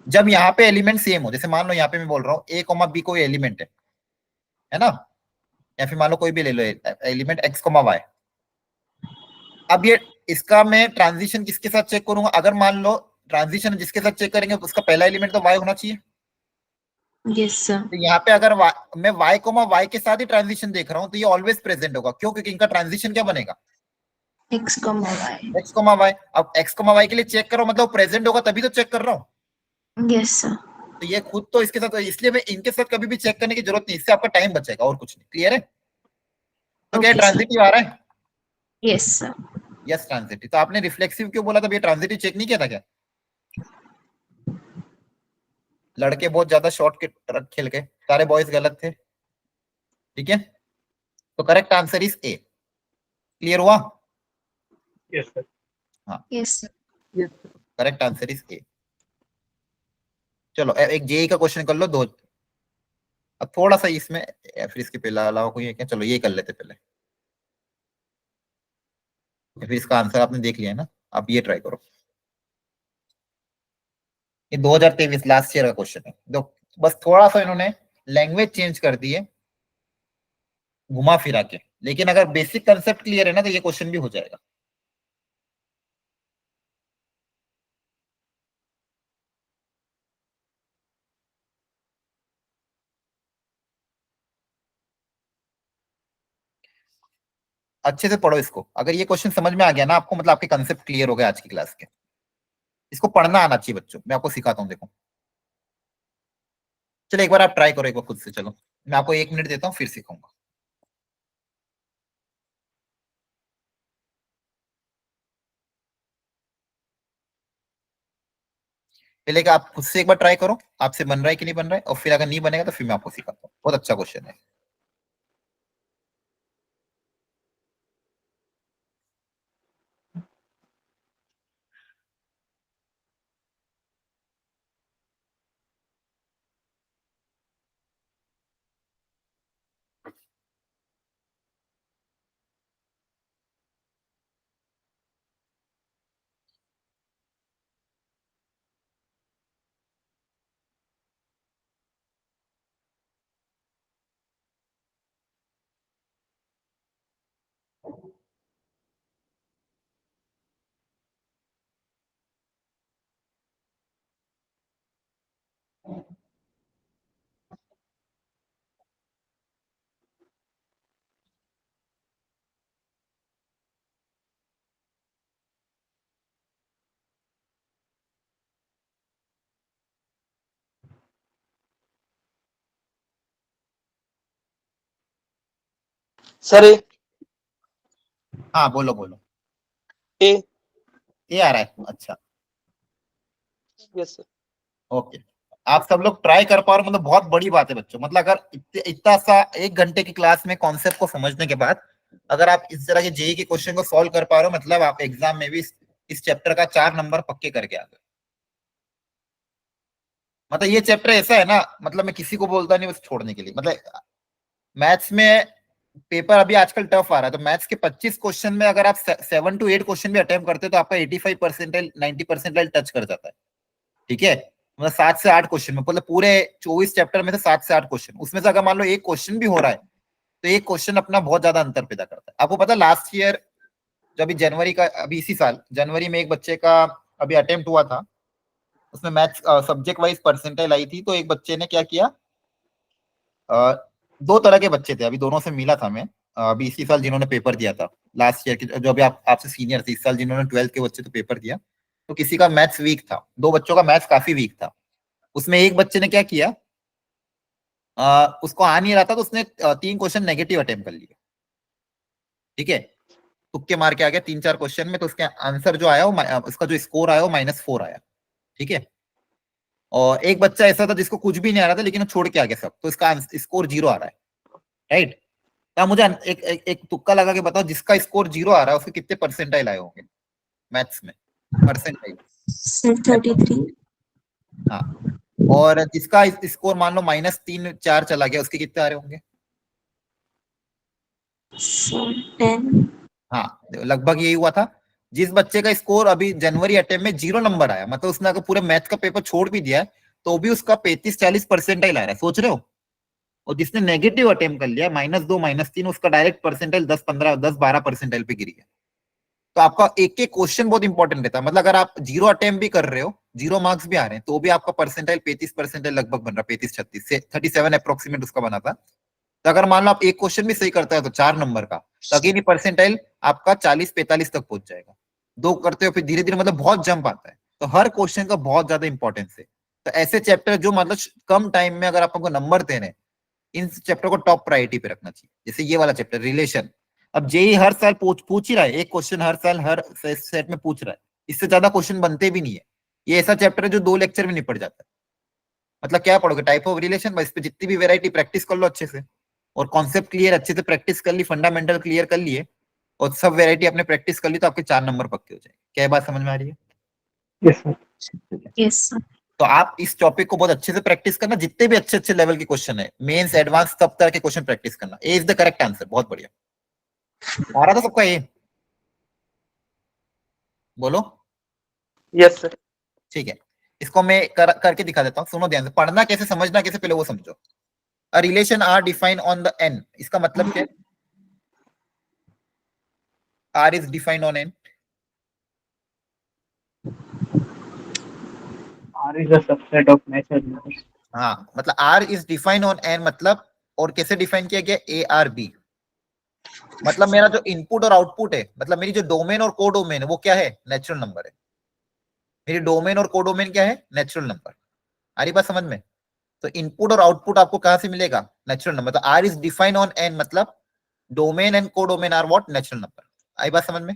जब यहाँ पे एलिमेंट सेम हो, जैसे मान लो यहाँ पे मैं बोल रहा हूँ a b कोई एलिमेंट है ना? या फिर मान लो कोई भी ले लो एलिमेंट x y। अब ये इसका मैं ट्रांजिशन किसके साथ चेक करूंगा? अगर मान लो ट्रांजिशन जिसके साथ चेक करेंगे उसका पहला एलिमेंट तो y होना चाहिए, यस सर। तो यहाँ पे अगर मैं y कोमा y के साथ ही ट्रांजिशन देख रहा हूँ तो ये ऑलवेज प्रेजेंट होगा। क्यों? क्योंकि इनका ट्रांजिशन क्या बनेगा? x, y। x comma y। अब x कोमा y के लिए चेक करो, मतलब प्रेजेंट होगा तभी तो चेक कर रहा हूँ। Yes sir. तो ये खुद तो इसके साथ, इसलिए मैं इनके साथ कभी भी चेक करने की जरूरत नहीं, इससे आपका टाइम बचेगा और कुछ नहीं। क्लियर है? तो क्या ओके सर। ट्रांजिटिव आ रहा है? Yes sir. Yes transitive. तो आपने रिफ्लेक्सिव क्यों बोला था? ये ट्रांजिटिव चेक नहीं किया था क्या? लड़के बहुत ज्यादा शॉर्ट के ट्रक खेल गए, सारे बॉयज गलत थे। ठीक है, तो correct answer is a. Clear हुआ? Yes, sir. हाँ, yes sir. Correct answer is a. चलो एक जेई का क्वेश्चन कर लो, दो। अब थोड़ा सा इसमें या फिर इसके पहले अलावा कोई है क्या? चलो ये कर लेते पहले, या फिर इसका आंसर आपने देख लिया है ना, आप ये ट्राई करो। ये 2023 लास्ट ईयर का क्वेश्चन है। तो बस थोड़ा सा इन्होंने लैंग्वेज चेंज कर दी है, घुमा फिरा के, लेकिन अगर बेसिक कंसेप्ट क्लियर है ना तो ये क्वेश्चन भी हो जाएगा। अच्छे से पढ़ो इसको। अगर ये क्वेश्चन समझ में आ गया ना आपको, मतलब आपके कंसेप्ट क्लियर हो गए आज की क्लास के। इसको पढ़ना आना चाहिए बच्चों, मैं आपको सिखाता हूँ, देखो। चलो एक बार आप ट्राई करो, एक बार खुद से। चलो मैं आपको 1 मिनट देता हूँ, फिर सिखाऊंगा। पहले कि आप खुद से एक बार ट्राई करो, आपसे बन रहा है कि नहीं बन रहा है, और फिर अगर नहीं बनेगा तो फिर मैं आपको सिखाता हूँ। बहुत अच्छा क्वेश्चन है। सर हाँ बोलो बोलो। ए। ये आ रहा है, अच्छा। Yes sir. ओके, आप सब लोग ट्राई कर पा रहे हो, मतलब बहुत बड़ी बात है बच्चों। मतलब अगर इतना सा 1 घंटे की क्लास में कॉन्सेप्ट को समझने के बाद अगर आप इस तरह के जेई के क्वेश्चन को सॉल्व कर पा रहे हो, मतलब आप एग्जाम में भी इस चैप्टर का 4 नंबर पक्के करके आ गए। मतलब ये चैप्टर ऐसा है ना, मतलब मैं किसी को बोलता नहीं बस छोड़ने के लिए। मतलब मैथ्स में पेपर अभी आजकल टफ आ रहा है, तो मैथ्स के 25 क्वेश्चन में अगर आप 7 to 8 क्वेश्चन भी अटेम्प्ट करते हो तो आपका 85% 90% टच कर जाता है। ठीक है, मतलब 7 से 8 क्वेश्चन में, मतलब पूरे 24 चैप्टर में से 7 से 8 क्वेश्चन, उसमें से अगर मान लो एक क्वेश्चन भी हो रहा है तो एक क्वेश्चन अपना बहुत ज्यादा अंतर पैदा करता है। आपको पता है लास्ट ईयर जब अभी जनवरी का, अभी इसी साल जनवरी में एक बच्चे का अभी अटेम्प्ट हुआ था, उसमें मैथ्स सब्जेक्ट वाइज परसेंटाइल आई थी। तो एक बच्चे ने क्या किया, अ, दो तरह के बच्चे थे, अभी दोनों से मिला था मैं, अभी इसी साल जिन्होंने पेपर दिया था लास्ट ईयर के, जो अभी आपसे सीनियर थे, इस साल जिन्होंने 12th के बच्चे तो पेपर दिया। तो किसी का मैथ्स वीक था, दो बच्चों का मैथ्स काफी वीक था। उसमें एक बच्चे ने क्या किया, उसको आ नहीं रहा था तो उसने 3 क्वेश्चन नेगेटिव अटेम्प्ट कर लिए। ठीक है, तुक्के मार के आ गया 3-4 क्वेश्चन में, तो उसके आंसर जो आया वो उसका जो स्कोर आया वो -4 आया। ठीक है, और एक बच्चा ऐसा था जिसको कुछ भी नहीं आ रहा था लेकिन वो छोड़ के आ गया सब, तो इसका स्कोर 0 आ रहा है। राइट, तो मुझे एक तुक्का लगा के बताओ, जिसका स्कोर 0 आ रहा है उसके कितने परसेंटाइल आए होंगे मैथ्स में? परसेंटाइल। सर 33। हाँ, और जिसका स्कोर मान लो -3-4 चला गया, उसके कितने आ रहे होंगे? सर 10। हाँ, लगभग यही हुआ था। जिस बच्चे का स्कोर अभी जनवरी अटेम्प्ट में 0 नंबर आया, मतलब उसने अगर पूरे मैथ का पेपर छोड़ भी दिया है तो भी उसका 35-40 परसेंटाइल आ रहा है, सोच रहे हो। और जिसने नेगेटिव अटेम्प्ट कर लिया -2 -3, उसका डायरेक्ट परसेंटाइल 10-12 परसेंटाइल पे गिर गया। तो आपका एक एक क्वेश्चन बहुत इंपॉर्टेंट रहता है। मतलब अगर आप 0 अटेम्प्ट भी कर रहे हो जीरो मार्क्स भी आ रहे हैं तो भी आपका परसेंटाइल 35% लगभग बन रहा, 35-36 से 37 अप्रोक्सीमेट उसका बना था। तो अगर मान लो आप एक क्वेश्चन भी सही करता है तो 4 नंबर का, तो अगेन परसेंटाइल आपका 40-45 तक पहुंच जाएगा। 2 करते हो फिर धीरे धीरे मतलब बहुत जंप आता है। तो हर क्वेश्चन का बहुत ज्यादा इंपॉर्टेंस है। तो ऐसे चैप्टर जो मतलब कम टाइम में अगर आपको नंबर देने, इन चैप्टर को टॉप प्रायोरिटी पे रखना चाहिए। जैसे ये वाला चैप्टर रिलेशन, अब जेई हर साल पूछ ही रहा है, एक क्वेश्चन हर साल हर सेट में पूछ रहा है, इससे ज्यादा क्वेश्चन बनते भी नहीं है। ये ऐसा चैप्टर है जो 2 लेक्चर में निपट जाता है। मतलब क्या पढ़ोगे, टाइप ऑफ रिलेशन, बस इस पे जितनी भी वेरायटी प्रैक्टिस कर लो अच्छे से, और कॉन्सेप्ट क्लियर अच्छे से प्रैक्टिस कर ली, फंडामेंटल क्लियर कर लिए, और सब वेरायटी आपने प्रैक्टिस कर ली, तो आपके 4 नंबर पक्के हो जाएंगे। क्या बात समझ में आ रही है? Yes sir. Yes sir. तो आप इस टॉपिक को बहुत अच्छे से प्रैक्टिस करना, जितने भी अच्छे अच्छे लेवल के क्वेश्चन है, मेंस एडवांस सब तरह के क्वेश्चन प्रैक्टिस करना। ए इज द करेक्ट आंसर। बहुत बढ़िया आ रहा था सबका ए? बोलो। Yes, sir. ठीक है, इसको मैं करके दिखा देता हूँ, सुनो ध्यान से। पढ़ना कैसे, समझना कैसे, पहले वो समझो। A relation R define on the N, इसका मतलब क्या है? R is defined on N. R is a subset of natural numbers. हाँ, मतलब R is defined on N, मतलब और कैसे डिफाइन किया गया? A R B. मतलब मेरा जो इनपुट और आउटपुट है, मतलब मेरी जो डोमेन और कोडोमेन है, वो क्या है? नेचुरल नंबर है। मेरी डोमेन और कोडोमेन क्या है? Natural number. आ रही बात समझ में? तो इनपुट और आउटपुट आपको कहां से मिलेगा? Natural number. तो R is defined on N, मतलब domain and codomain R what? Natural number. आई बात समझ में?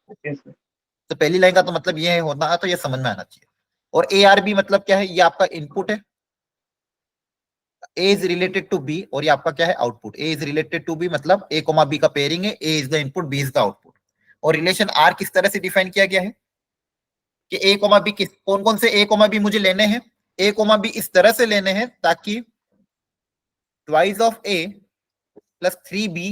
Yes sir. तो पहली लाइन का तो मतलब ये होना, तो ये समझ में आना चाहिए। और ए आर बी मतलब क्या है? ये आपका इनपुट है, A is related to B, और ये आपका क्या है? Output. A is related to B मतलब ए कोमा बी का पेयरिंग है, A is the input, B is the output. और रिलेशन आर किस तरह से डिफाइन किया गया है कि ए कोमा बी किस, कौन कौन से ए कोमा बी मुझे लेने हैं? ए कोमा बी इस तरह से लेने हैं ताकि twice of A plus 3b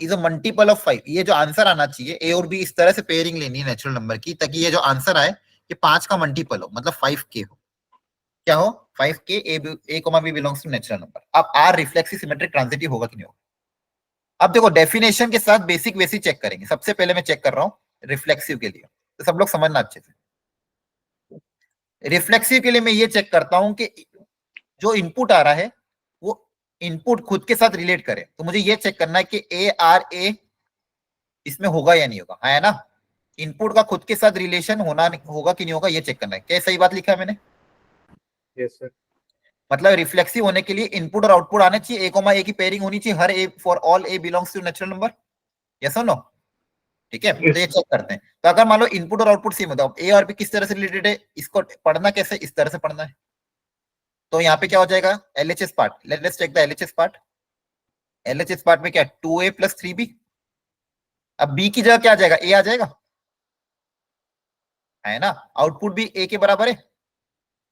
is a multiple of 5। ये जो आंसर आना चाहिए, ए और बी इस तरह से पेयरिंग लेनी है नेचुरल नंबर की, ताकि ये जो आंसर आए ये 5 का मल्टीपल हो, मतलब 5k हो। क्या हो? 5k। A comma B belongs to natural number. अब आर रिफ्लेक्सिव सिमेट्रिक ट्रांजिटिव होगा कि नहीं होगा? अब देखो, डेफिनेशन के साथ बेसिक बेसिक चेक करेंगे। सबसे पहले मैं चेक कर रहा हूँ रिफ्लेक्सिव के लिए, तो सब लोग समझना अच्छे से। रिफ्लेक्सिव के लिए मैं ये चेक करता हूं कि जो इनपुट आ रहा है वो इनपुट खुद के साथ रिलेट करे। तो मुझे ये चेक करना है कि ए आर ए इसमें होगा या नहीं होगा, है ना? इनपुट का खुद के साथ रिलेशन होना होगा कि नहीं होगा, ये चेक करना है। क्या सही बात लिखा है मैंने? Yes sir. मतलब रिफ्लेक्सिव होने के लिए इनपुट और आउटपुट आने चाहिए, ए कोमा ए की पेयरिंग होनी चाहिए हर A, for all A belongs to natural number. Yes और नो? ठीक है, Yes. तो ये चेक करते हैं। तो अगर मान लो इनपुट और आउटपुट सेम होता है, ए और बी किस तरह से रिलेटेड है, इसको पढ़ना कैसे? इस तरह से पढ़ना है। तो यहाँ पे क्या हो जाएगा? LHS part. Let's check the LHS part. LHS part में क्या? 2a plus 3b। अब b की जगह क्या आ जाएगा? a आ जाएगा, है ना? आउटपुट भी a के बराबर है,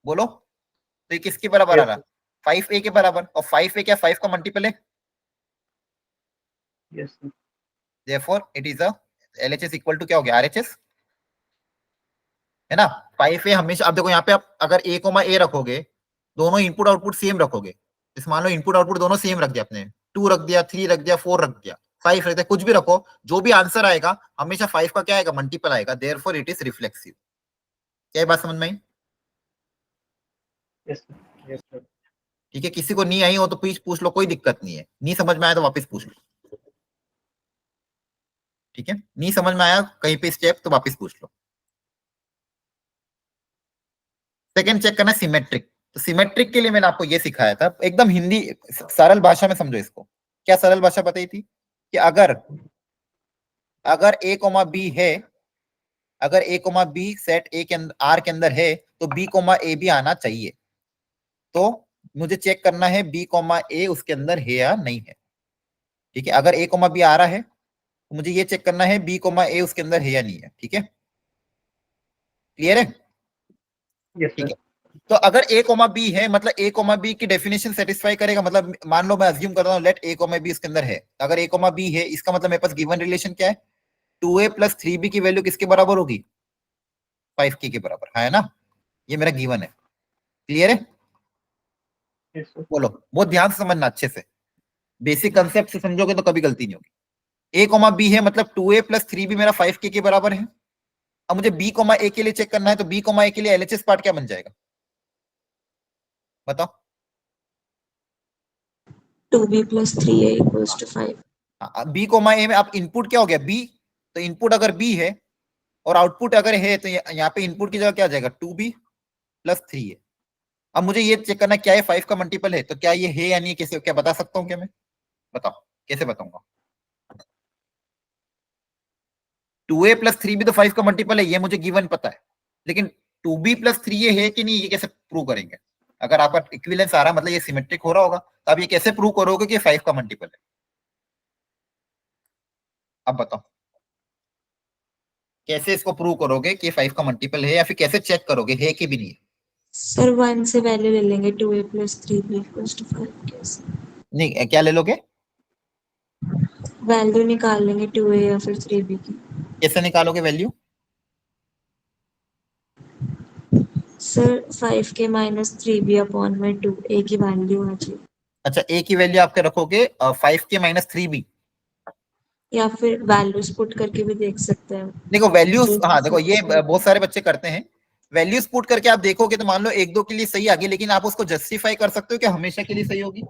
बोलो। तो ये किसके बराबर आ Yes रहा? sir. 5a के बराबर। और 5a क्या? 5 का मल्टीपल है। Yes sir. therefore it is a LHS equal to क्या हो गया? RHS, है ना? 5a हमेशा, अब देखो यहाँ पे आप अगर a कोमा a रखोगे, दोनों इनपुट आउटपुट सेम रखोगे, इस मान लो इनपुट आउटपुट दोनों सेम रख दिया आपने, 2 रख दिया, 3 रख दिया, 4 रख दिया, 5 रख दिया, कुछ भी रखो, जो भी आंसर आएगा हमेशा 5 का क्या आएगा? मल्टीपल आएगा। Therefore it is reflexive. क्या ये बात समझ में आई? Yes sir. Yes sir. ठीक है, किसी को नहीं आई हो तो प्लीज पूछ लो, कोई दिक्कत नहीं है। नहीं समझ में आया तो वापस पूछ लो। ठीक है, नहीं समझ में आया कहीं पे स्टेप तो वापस पूछ लो। सेकंड चेक करना सिमेट्रिक। तो सिमेट्रिक के लिए मैंने आपको ये सिखाया था, एकदम हिंदी सरल भाषा में समझो इसको। क्या सरल भाषा बताई थी? कि अगर अगर a कोमा बी है, अगर a comma B set A के अंदर आर के अंदर है, तो b कोमा ए भी आना चाहिए। तो मुझे चेक करना है b कोमा ए उसके अंदर है या नहीं है। ठीक है, अगर a कोमा बी आ रहा है तो मुझे ये चेक करना है b कोमा ए उसके अंदर है या नहीं है। ठीक है, क्लियर है? Yes ठीक sir. है, तो अगर a कोमा बी है, मतलब a कोमा बी की डेफिनेशन सेटिस्फाई करेगा। मतलब मान लो मैं अज्यूम कर रहा हूँ लेट a कोमा बी इसके अंदर है, अगर a कोमा बी है, इसका मतलब मेरे पास गिवन रिलेशन क्या है? 2a प्लस 3b की वैल्यू किसके बराबर होगी? 5k के बराबर, है ना? ये मेरा गिवन है। क्लियर है? Yes sir. बोलो, बहुत ध्यान से समझना अच्छे से, बेसिक कंसेप्ट से समझोगे तो कभी गलती नहीं होगी। a कोमा बी है मतलब 2a प्लस 3b मेरा 5k के बराबर है। अब मुझे बी कोमा ए के लिए चेक करना है, तो बी कोमा ए के लिए एलएचएस पार्ट क्या बन जाएगा बताओ? 2b plus 3a equals to 5. B comma A में आप इनपुट क्या हो गया बी, तो इनपुट अगर बी है और आउटपुट अगर है तो यहाँ पे इनपुट की जगह क्या आ जाएगा 2b प्लस 3a। अब मुझे ये चेक करना क्या है 5 का मल्टीपल है, तो क्या ये है या नहीं, कैसे क्या बता सकता हूँ क्या मैं? बताओ कैसे बताऊंगा? 2a प्लस 3b तो 5 का मल्टीपल है, ये मुझे गिवन पता है, लेकिन 2b प्लस 3a है कि नहीं ये कैसे प्रूव करेंगे? अगर आपका इक्विवेलेंस आ रहा मतलब ये सिमेट्रिक हो रहा होगा, तो आप ये कैसे प्रूव करोगे कि 5 का मल्टीपल है? अब बताओ कैसे इसको प्रूव करोगे कि 5 का मल्टीपल है, या फिर कैसे चेक करोगे है कि भी नहीं है? सर 1 से वैल्यू ले लेंगे 2a plus 3b equals to 5 कैसे? नहीं क्या ले लोगे? वैल्यू निकाल लेंगे 2a या फिर 3b की। कैसे निकालोगे वैल्यू? सर 5 के माइनस 3b अपॉन में 2 a की वैल्यू आ जाएगी, अच्छा ए की वैल्यू आपके रखोगे 5 के माइनस 3b। या फिर वैल्यूज पुट करके भी देख सकते हैं। देखो वैल्यूज, हाँ देखो ये बहुत सारे बच्चे करते हैं, वैल्यूज पुट करके आप देखोगे तो मान लो एक दो के लिए सही आ गई, लेकिन आप उसको जस्टिफाई कर सकते हो कि हमेशा के लिए सही होगी,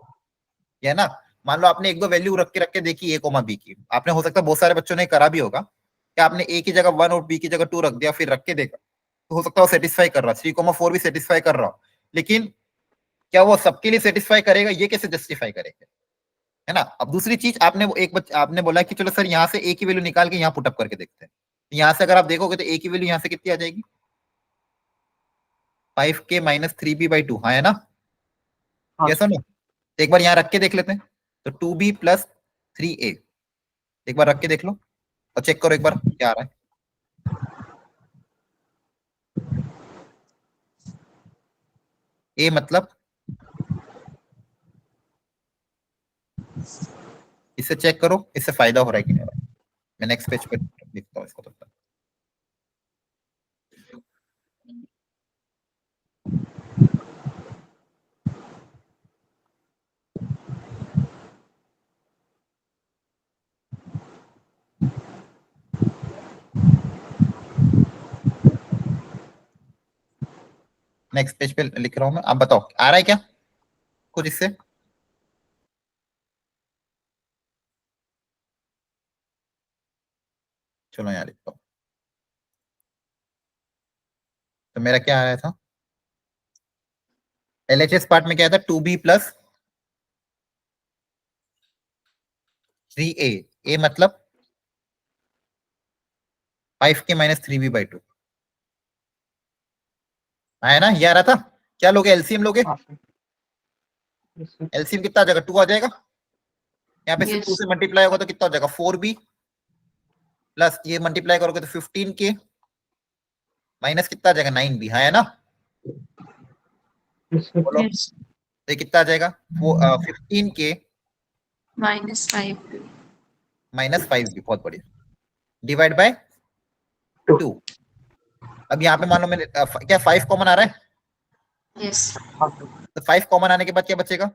है ना? मान लो आपने एक दो वैल्यू रख के देखी ए कोमा बी की, आपने हो सकता है बहुत सारे बच्चों ने करा भी होगा कि आपने ए की जगह 1 और बी की जगह 2 रख दिया, फिर रख के देखा तो हो सकता है वो सेटिस्फाई कर रहा, 3,4 भी सेटिस्फाई कर रहा, लेकिन क्या वो सबके लिए सेटिस्फाई करेगा, ये कैसे जस्टिफाई करेगा, है ना? अब दूसरी चीज आपने आपने बोला कि चलो सर यहाँ से ए की वैल्यू निकाल के यहाँ पुटअप करके देखते हैं, यहाँ से अगर आप देखोगे तो ए की वैल्यू यहाँ से कितनी आ जाएगी 5 के माइनस 3b/2, हाँ है ना? यस और नो? एक बार यहाँ रख के देख लेते हैं, तो 2b प्लस 3a एक बार रख के देख लो और चेक करो एक बार क्या आ रहा है। ए मतलब इससे चेक करो इससे फायदा हो रहा है कि नहीं हो रहा है। मैं नेक्स्ट पेज पे लिखता हूँ इसको तब तक। नेक्स्ट पेज पे लिख रहा हूँ मैं, आप बताओ आ रहा है क्या कुछ इससे? चलो यहाँ लिखता हूँ, तो मेरा क्या आ रहा था एलएचएस पार्ट में क्या था 2b प्लस 3a, ए मतलब 5 के माइनस 3b/2 आया ना? ये आ रहा था। क्या लोगे एलसीएम लोगे? एलसीएम कितना आ जाएगा 2 आ जाएगा, यहाँ पे सिर्फ 2 से मल्टीप्लाई होगा तो कितना हो जाएगा 4b प्लस ये मल्टीप्लाई करोगे तो 15 के माइनस कितना आ जाएगा 9b, हाँ है ना? बोलो तो ये कितना आ जाएगा 15 के माइनस 5 माइनस 5b, बहुत बढ़िया, डिवाइड बाय 2। अब यहाँ पे मान लो मैंने क्या 5 कॉमन आ रहा है, यस तो 5 कॉमन आने के बाद क्या बचेगा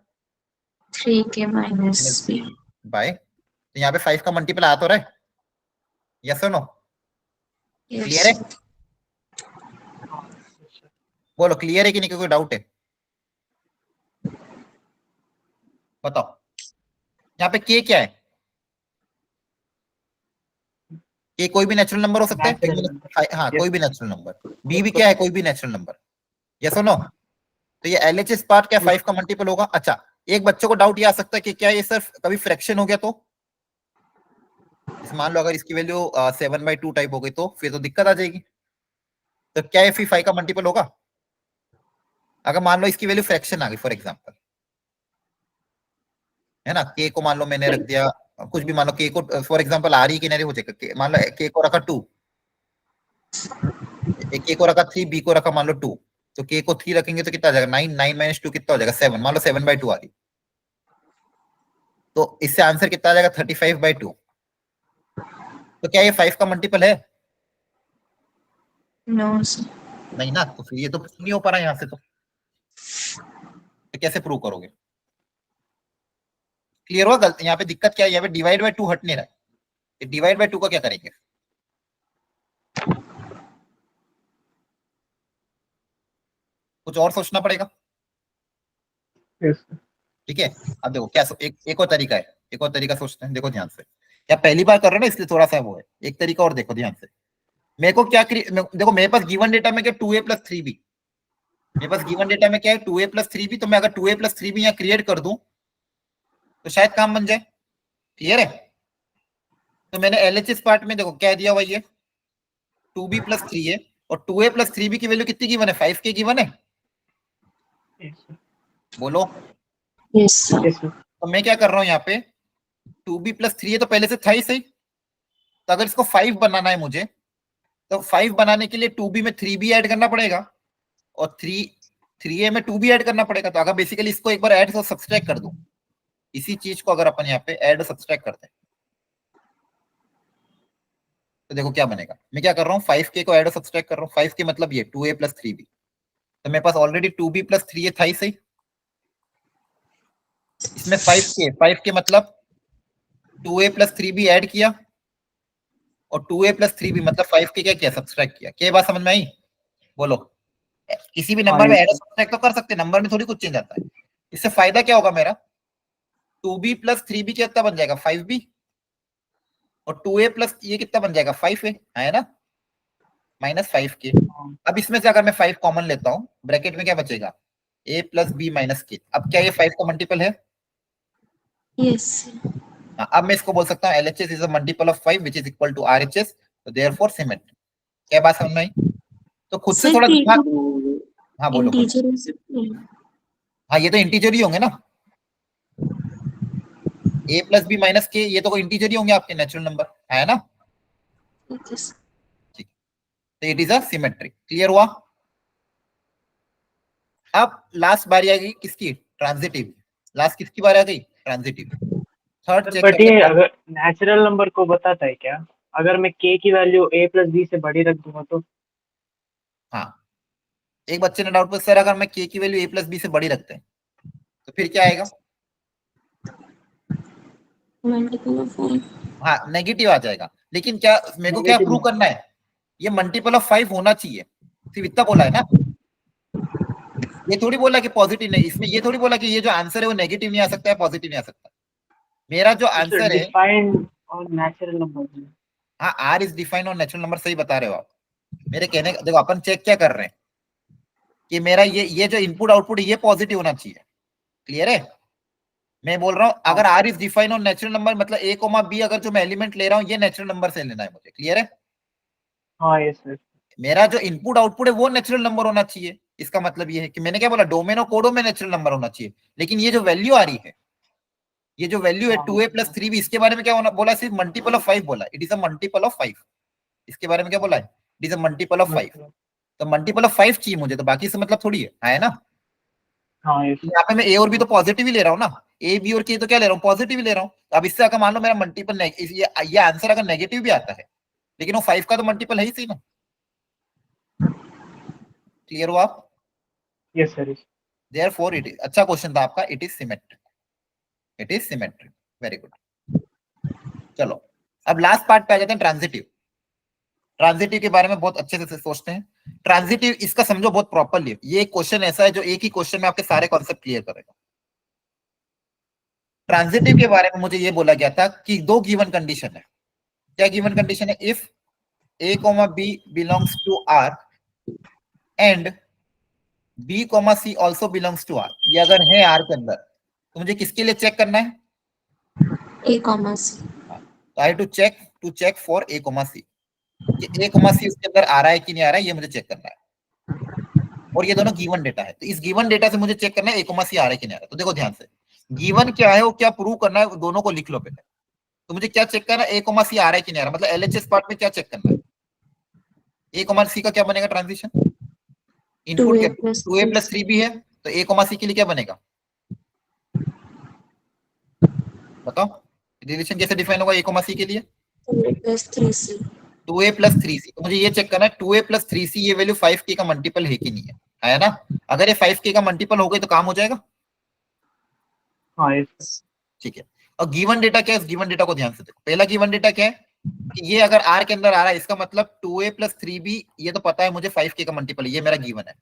3 के माइनस b बाय, तो यहाँ पे 5 का मल्टीपल आ तो रहा है, यस और नो? क्लियर है? बोलो क्लियर है कि नहीं, कोई डाउट है बताओ? यहाँ पे के क्या है? के कोई भी नेचुरल नंबर हो सकता है, हाँ कोई भी नेचुरल नंबर, बी भी क्या है कोई भी नेचुरल नंबर, यस और नो? तो ये एलएचएस पार्ट क्या 5 का मल्टीपल होगा? अच्छा एक बच्चों को डाउट ये आ सकता है कि क्या ये सिर्फ कभी फ्रैक्शन हो गया तो मान लो अगर इसकी वैल्यू 7/2 टाइप हो गई तो फिर तो दिक्कत आ जाएगी, तो क्या ये 5 का मल्टीपल होगा? अगर मान लो इसकी वैल्यू फ्रैक्शन आ गई फॉर एग्जांपल, है ना, के को मान लो मैंने रख दिया कुछ भी, मान लो के को फॉर एग्जांपल आ रही किनारे हो जाएगा, मान लो के को रखा 2, के को रखा 3, बी को रखा मान लो 2, तो के को 3 रखेंगे तो कितना आ जाएगा 9, 9 माइनस 2 कितना हो जाएगा 7, मान लो 7/2 आ रही, तो इससे आंसर कितना आ जाएगा 35/2। तो क्या ये 5 का मल्टीपल है? नो सर नहीं ना, तो फिर ये तो नहीं हो पा रहा यहाँ से, तो कैसे प्रूव करोगे? क्लियर हुआ? गलत यहाँ पे दिक्कत क्या है, यहाँ पे डिवाइड बाय 2 हट नहीं रहा है, डिवाइड बाय 2 का क्या करेंगे? कुछ और सोचना पड़ेगा। Yes, sir. ठीक है, अब देखो क्या एक और तरीका है, एक और तरीका सोचते हैं, देखो ध्यान से। क्या पहली बार कर रहे हो ना, इसलिए थोड़ा सा वो है। एक तरीका और देखो ध्यान से। मेरे को क्या देखो, मेरे पास गिवन डेटा में क्या 2a + 3b, मेरे पास गिवन डेटा में क्या है 2a + 3b। तो मैं अगर 2a + 3b यहाँ क्रिएट कर दूं तो शायद काम बन जाए। क्लियर है? तो मैंने एलएचएस पार्ट में देखो क्या दिया हुआ, ये 2b + 3a, और 2a + 3b की वैल्यू कितनी गिवन है? 5k गिवन है। Yes, sir. बोलो। Yes, sir. Yes, sir. तो मैं क्या कर रहा हूँ यहाँ पे, 2b + 3a तो पहले से था ही सही। तो अगर इसको 5 बनाना है मुझे, तो 5 बनाने के लिए 2b में 3b ऐड करना पड़ेगा, और 3a में 2b ऐड करना पड़ेगा। तो अगर बेसिकली इसको एक बार ऐड और सब्सट्रैक्ट कर दूं, इसी चीज को अगर अपन यहाँ पे ऐड और सब्सट्रैक्ट करते हैं तो देखो क्या बनेगा। मैं क्या कर रहा हूँ, 5k को ऐड और सब्सट्रैक्ट कर रहा हूँ। 5k मतलब ये 2a + 3b, तो मेरे पास ऑलरेडी 2b + 3a था ही सही। इसमें 5k मतलब 2a + 3b ऐड किया, और 2a + 3b मतलब 5k क्या किया, सब्सट्रैक्ट किया। क्या बात समझ में आई? बोलो। किसी भी नंबर में yes, ऐड और सब्सट्रैक्ट तो कर सकते हैं, नंबर में थोड़ी कुछ चेंज आता है। इससे फायदा क्या होगा मेरा, 2b + 3b कितना बन जाएगा, 5b, और 2a + ये कितना बन जाएगा, 5a, है ना, -5k। अब इसमें से अगर मैं 5 कॉमन लेता हूं, ब्रैकेट में क्या बचेगा, a + b - k। अब क्या ये 5 का मल्टीपल है? Yes, sir. अब मैं इसको बोल सकता हूँ LHS is a multiple of 5 which is equal to RHS, तो देयरफॉर सिमेट्री। क्या बात समझ में आई? तो खुद से Sir, थोड़ा दिमाग। K2 हाँ बोलो बोलो। integer हो सकते हैं? हाँ ये तो इंटीजर ही होंगे ना, a + b - k, ये तो कोई इंटीजर ही होंगे आपके, नेचुरल नंबर है ना। ठीक है sir. ठीक, तो it is a symmetry. Clear हुआ? अब लास्ट बारी आ गई किसकी, ट्रांजिटिव। लास्ट किसकी बारी आ गई, transitive. Third sir check but करते ये हैं। अगर नेचुरल नंबर को बताता है क्या? अगर मैं k की वैल्यू a + b से बड़ी रख दूंगा तो? हाँ, एक बच्चे ने डाउट पूछा, सर अगर मैं k की वैल्यू a + b से बड़ी रखते हैं तो फिर क्या आएगा? Multiple of 5. हाँ नेगेटिव आ जाएगा। लेकिन क्या मेरे को क्या Negative प्रूव नहीं। करना है, ये मल्टीपल ऑफ 5 होना चाहिए, सिर्फ इतना बोला है ना। ये थोड़ी बोला कि पॉजिटिव नहीं, इसमें ये थोड़ी बोला कि ये जो आंसर है वो नेगेटिव नहीं आ सकता है, पॉजिटिव नहीं आ सकता। मेरा जो सर आंसर है, डिफाइंड और नेचुरल नंबर। हाँ आर इज डिफाइंड और नेचुरल नंबर, सही बता रहे हो आप। मेरे कहने देखो अपन चेक क्या कर रहे हैं कि मेरा ये जो इनपुट आउटपुट ये पॉजिटिव होना चाहिए। क्लियर है? मैं बोल रहा हूँ अगर आर इज डिफाइंड और नेचुरल नंबर मतलब a, b अगर जो मैं एलिमेंट ले रहा हूँ ये नेचुरल नंबर से लेना है मुझे। क्लियर है? हाँ यस सर। मेरा जो इनपुट आउटपुट है वो नेचुरल नंबर होना चाहिए। इसका मतलब ये है कि मैंने क्या बोला, डोमेन और कोडो में नेचुरल नंबर होना चाहिए। लेकिन ये जो वैल्यू आ रही है, ये जो वैल्यू है 2a + 3b, इसके बारे में क्या होना बोला, सिर्फ मल्टीपल ऑफ 5 बोला। It is a multiple of 5। इसके बारे में क्या बोला है, it is a multiple of 5। तो मल्टीपल ऑफ 5 चाहिए मुझे, तो बाकी से मतलब थोड़ी है ना। हाँ यस। यहाँ पे मैं ए और बी तो पॉजिटिव ही ले रहा हूँ ना, ए बी और के तो क्या ले रहा हूँ, पॉजिटिव ही ले रहा हूँ। अब इससे अगर मान लो मेरा मल्टीपल ये आंसर अगर नेगेटिव भी आता है, लेकिन वो 5 का तो मल्टीपल है ही सही ना। क्लियर हुआ आप? Yes sir. Therefore it is, अच्छा क्वेश्चन था आपका, it is symmetric. It is symmetric, very good. चलो अब लास्ट पार्ट पे आ जाते हैं, ट्रांजिटिव। ट्रांजिटिव के बारे में बहुत अच्छे से सोचते हैं। ट्रांजिटिव इसका समझो बहुत प्रॉपरली, ये एक क्वेश्चन ऐसा है जो एक ही क्वेश्चन में आपके सारे कॉन्सेप्ट क्लियर करेगा। ट्रांजिटिव के बारे में मुझे ये बोला गया था कि दो गिवन कंडीशन है। क्या गिवन कंडीशन है, if a, b belongs to R and b, c also belongs to R। ये अगर है R के अंदर तो मुझे किसके लिए चेक करना है, A, C. तो आई to check for a, c कि a, c उसके अंदर आ रहा है कि नहीं आ रहा है, ये मुझे चेक करना है। और ये दोनों गिवन डेटा है, तो इस गिवन डेटा से मुझे चेक करना है a, c आ रहा है कि नहीं आ रहा है। तो देखो ध्यान से, गिवन क्या है वो क्या प्रूव करना है, दोनों को लिख लो पहले। तो मुझे क्या चेक करना है, a, c आ रहा है कि नहीं आ रहा, मतलब एलएचएस पार्ट में क्या चेक करना है, a, c का क्या बनेगा ट्रांजिशन, इनपुट 2A के plus 2a + 3b है, तो a, c के लिए क्या बनेगा, बताओ रिलेशन कैसे डिफाइन होगा a, c के लिए, 2A plus 3C. 2a + 3c। तो मुझे ये चेक करना है 2a + 3c ये वैल्यू 5k का मल्टीपल है कि नहीं है ना। अगर ये 5k का मल्टीपल हो गई तो काम हो जाएगा। हाँ यस। ठीक है, और गिवन डेटा क्या है, गिवन डेटा को ध्यान से देखो। पहला गिवन डेटा क्या है कि ये अगर R के अंदर आ रहा है, इसका मतलब 2a + 3b, ये तो पता है मुझे 5k का मल्टीपल है, ये मेरा गिवन है।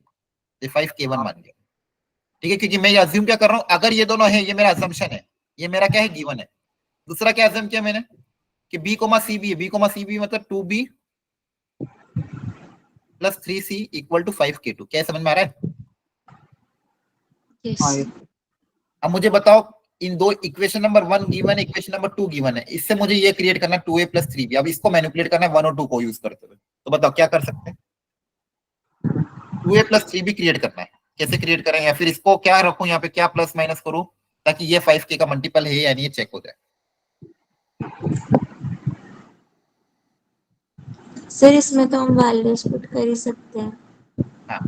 ये 5k1 मान लिया, ठीक है, क्योंकि मैं ये अज्यूम क्या कर रहा हूँ, अगर ये दोनों है, ये मेरा असम्पशन है, ये मेरा क्या है, गिवन है। दूसरा क्या अज्यूम किया मैंने कि b, c b है, b, c b मतलब 2b plus 3c equal to 5k2। क्या समझ में आ रहा है? yes. हाँ yes. अब मुझे बताओ, इन दो इक्वेशन नंबर 1 गिवन है, इक्वेशन नंबर 2 गिवन है, इससे मुझे ये क्रिएट करना है 2a प्लस 3b। अब इसको मैनिपुलेट करना है 1 और 2 को यूज करते हुए, तो बताओ क्या कर सकते हैं? 2a प्लस 3b क्रिएट करना है, कैसे क्रिएट करें, या फिर इसको क्या रखूं यहाँ पे, क्या प्लस माइनस करूं ताकि ये 5k का मल्टीपल है या नहीं, ये चेक हो जाए। सर इसमें तो हम वैल्यूज पुट कर ही सकते हैं। हाँ,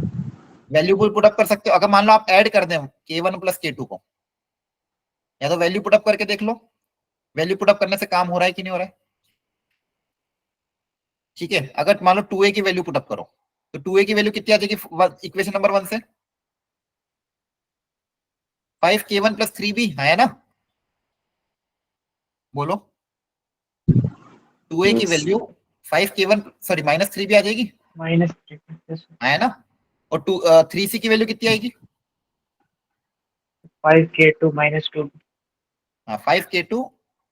वैल्यू पुट अप कर सकते हो। अगर मान लो आप ऐड कर दें k1 प्लस k2 को, या तो वैल्यू पुट अप करके देख लो, वैल्यू पुट अप करने से काम हो रहा है कि नहीं हो रहा है, ठीक है। अगर मान लो 2a की वैल्यू पुट अप करो, तो 2a की वैल्यू कितनी आ जाएगी इक्वेशन नंबर 1 से? 5k1 प्लस 3b है ना, बोलो। 2a की Yes. Value 5k1 sorry minus 3b आ जाएगी, -3 yes. है ना, और 3c की वैल्यू कितनी आएगी? 5k2 -2. हाँ, 5k2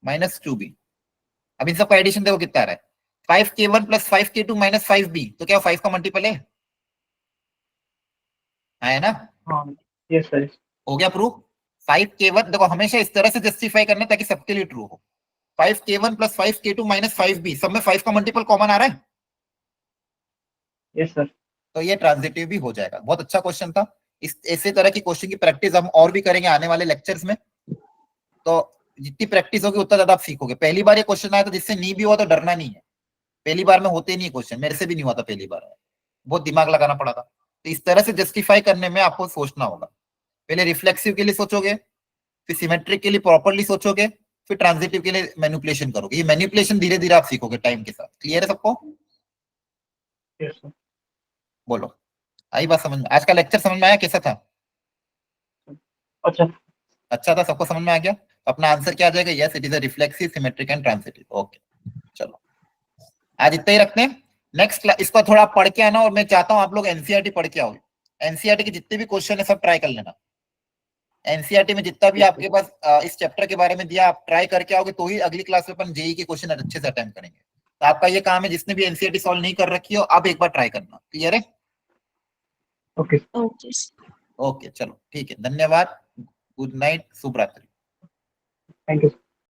माइनस 2b। अब इन सबका एडिशन देखो कितना आ रहा है, 5k1 plus 5k2 minus 5b, तो क्या 5 का मल्टीपल है ना? हाँ yes sir. हो गया प्रूफ। 5k1 देखो हमेशा इस तरह से जस्टिफाई करना ताकि सबके लिए ट्रू हो। 5k1 plus 5k2 minus 5b, सब में 5 का मल्टीपल कॉमन आ रहा है, Yes sir. तो ये ट्रांजिटिव भी हो जाएगा। बहुत अच्छा क्वेश्चन था। इस ऐसे तरह की क्वेश्चन की प्रैक्टिस हम और भी करेंगे आने वाले लेक्चर्स में, तो जितनी प्रैक्टिस होगी उतना ज्यादा आप सीखोगे। पहली बार ये क्वेश्चन आया तो जिससे नहीं भी हुआ तो डरना नहीं है, पहली बार में होते नहीं क्वेश्चन, मेरे से भी नहीं हुआ था पहली बार में, बहुत दिमाग लगाना पड़ा था। तो इस तरह से जस्टिफाई करने में आपको सोचना होगा, पहले रिफ्लेक्सिव के लिए सोचोगे, फिर सिमेट्रिक के लिए प्रॉपरली सोचोगे, फिर ट्रांजिटिव के लिए मैनिपुलेशन करोगे। ये मैनिपुलेशन धीरे धीरे आप सीखोगे टाइम के साथ। क्लियर है सबको? Yes sir. बोलो, आई बात समझ में? आज का लेक्चर समझ में आया, कैसा था? अच्छा. अच्छा था, सबको समझ में आ गया? अपना आंसर क्या आ जाएगा? Yes, it is a reflexive, symmetric and transitive. Okay, चलो आज इतना ही रखते हैं। नेक्स्ट इसका थोड़ा पढ़ के आना, और मैं चाहता हूं आप लोग एनसीईआरटी पढ़ के आओ। एनसीईआरटी के जितने भी क्वेश्चन है सब ट्राई कर लेना। एनसीईआरटी में जितना भी आपके पास इस चैप्टर के बारे में दिया, आप ट्राई करके आओगे तो ही अगली क्लास में अपन जेई के क्वेश्चन अच्छे से अटेम्प्ट करेंगे। तो आपका ये काम है, जिसने भी एनसीईआरटी सॉल्व नहीं कर रखी हो, अब एक बार ट्राई करना। क्लियर है? Okay. Okay. ओके, चलो ठीक है, धन्यवाद, गुड नाइट, शुभ रात्रि। Thank you.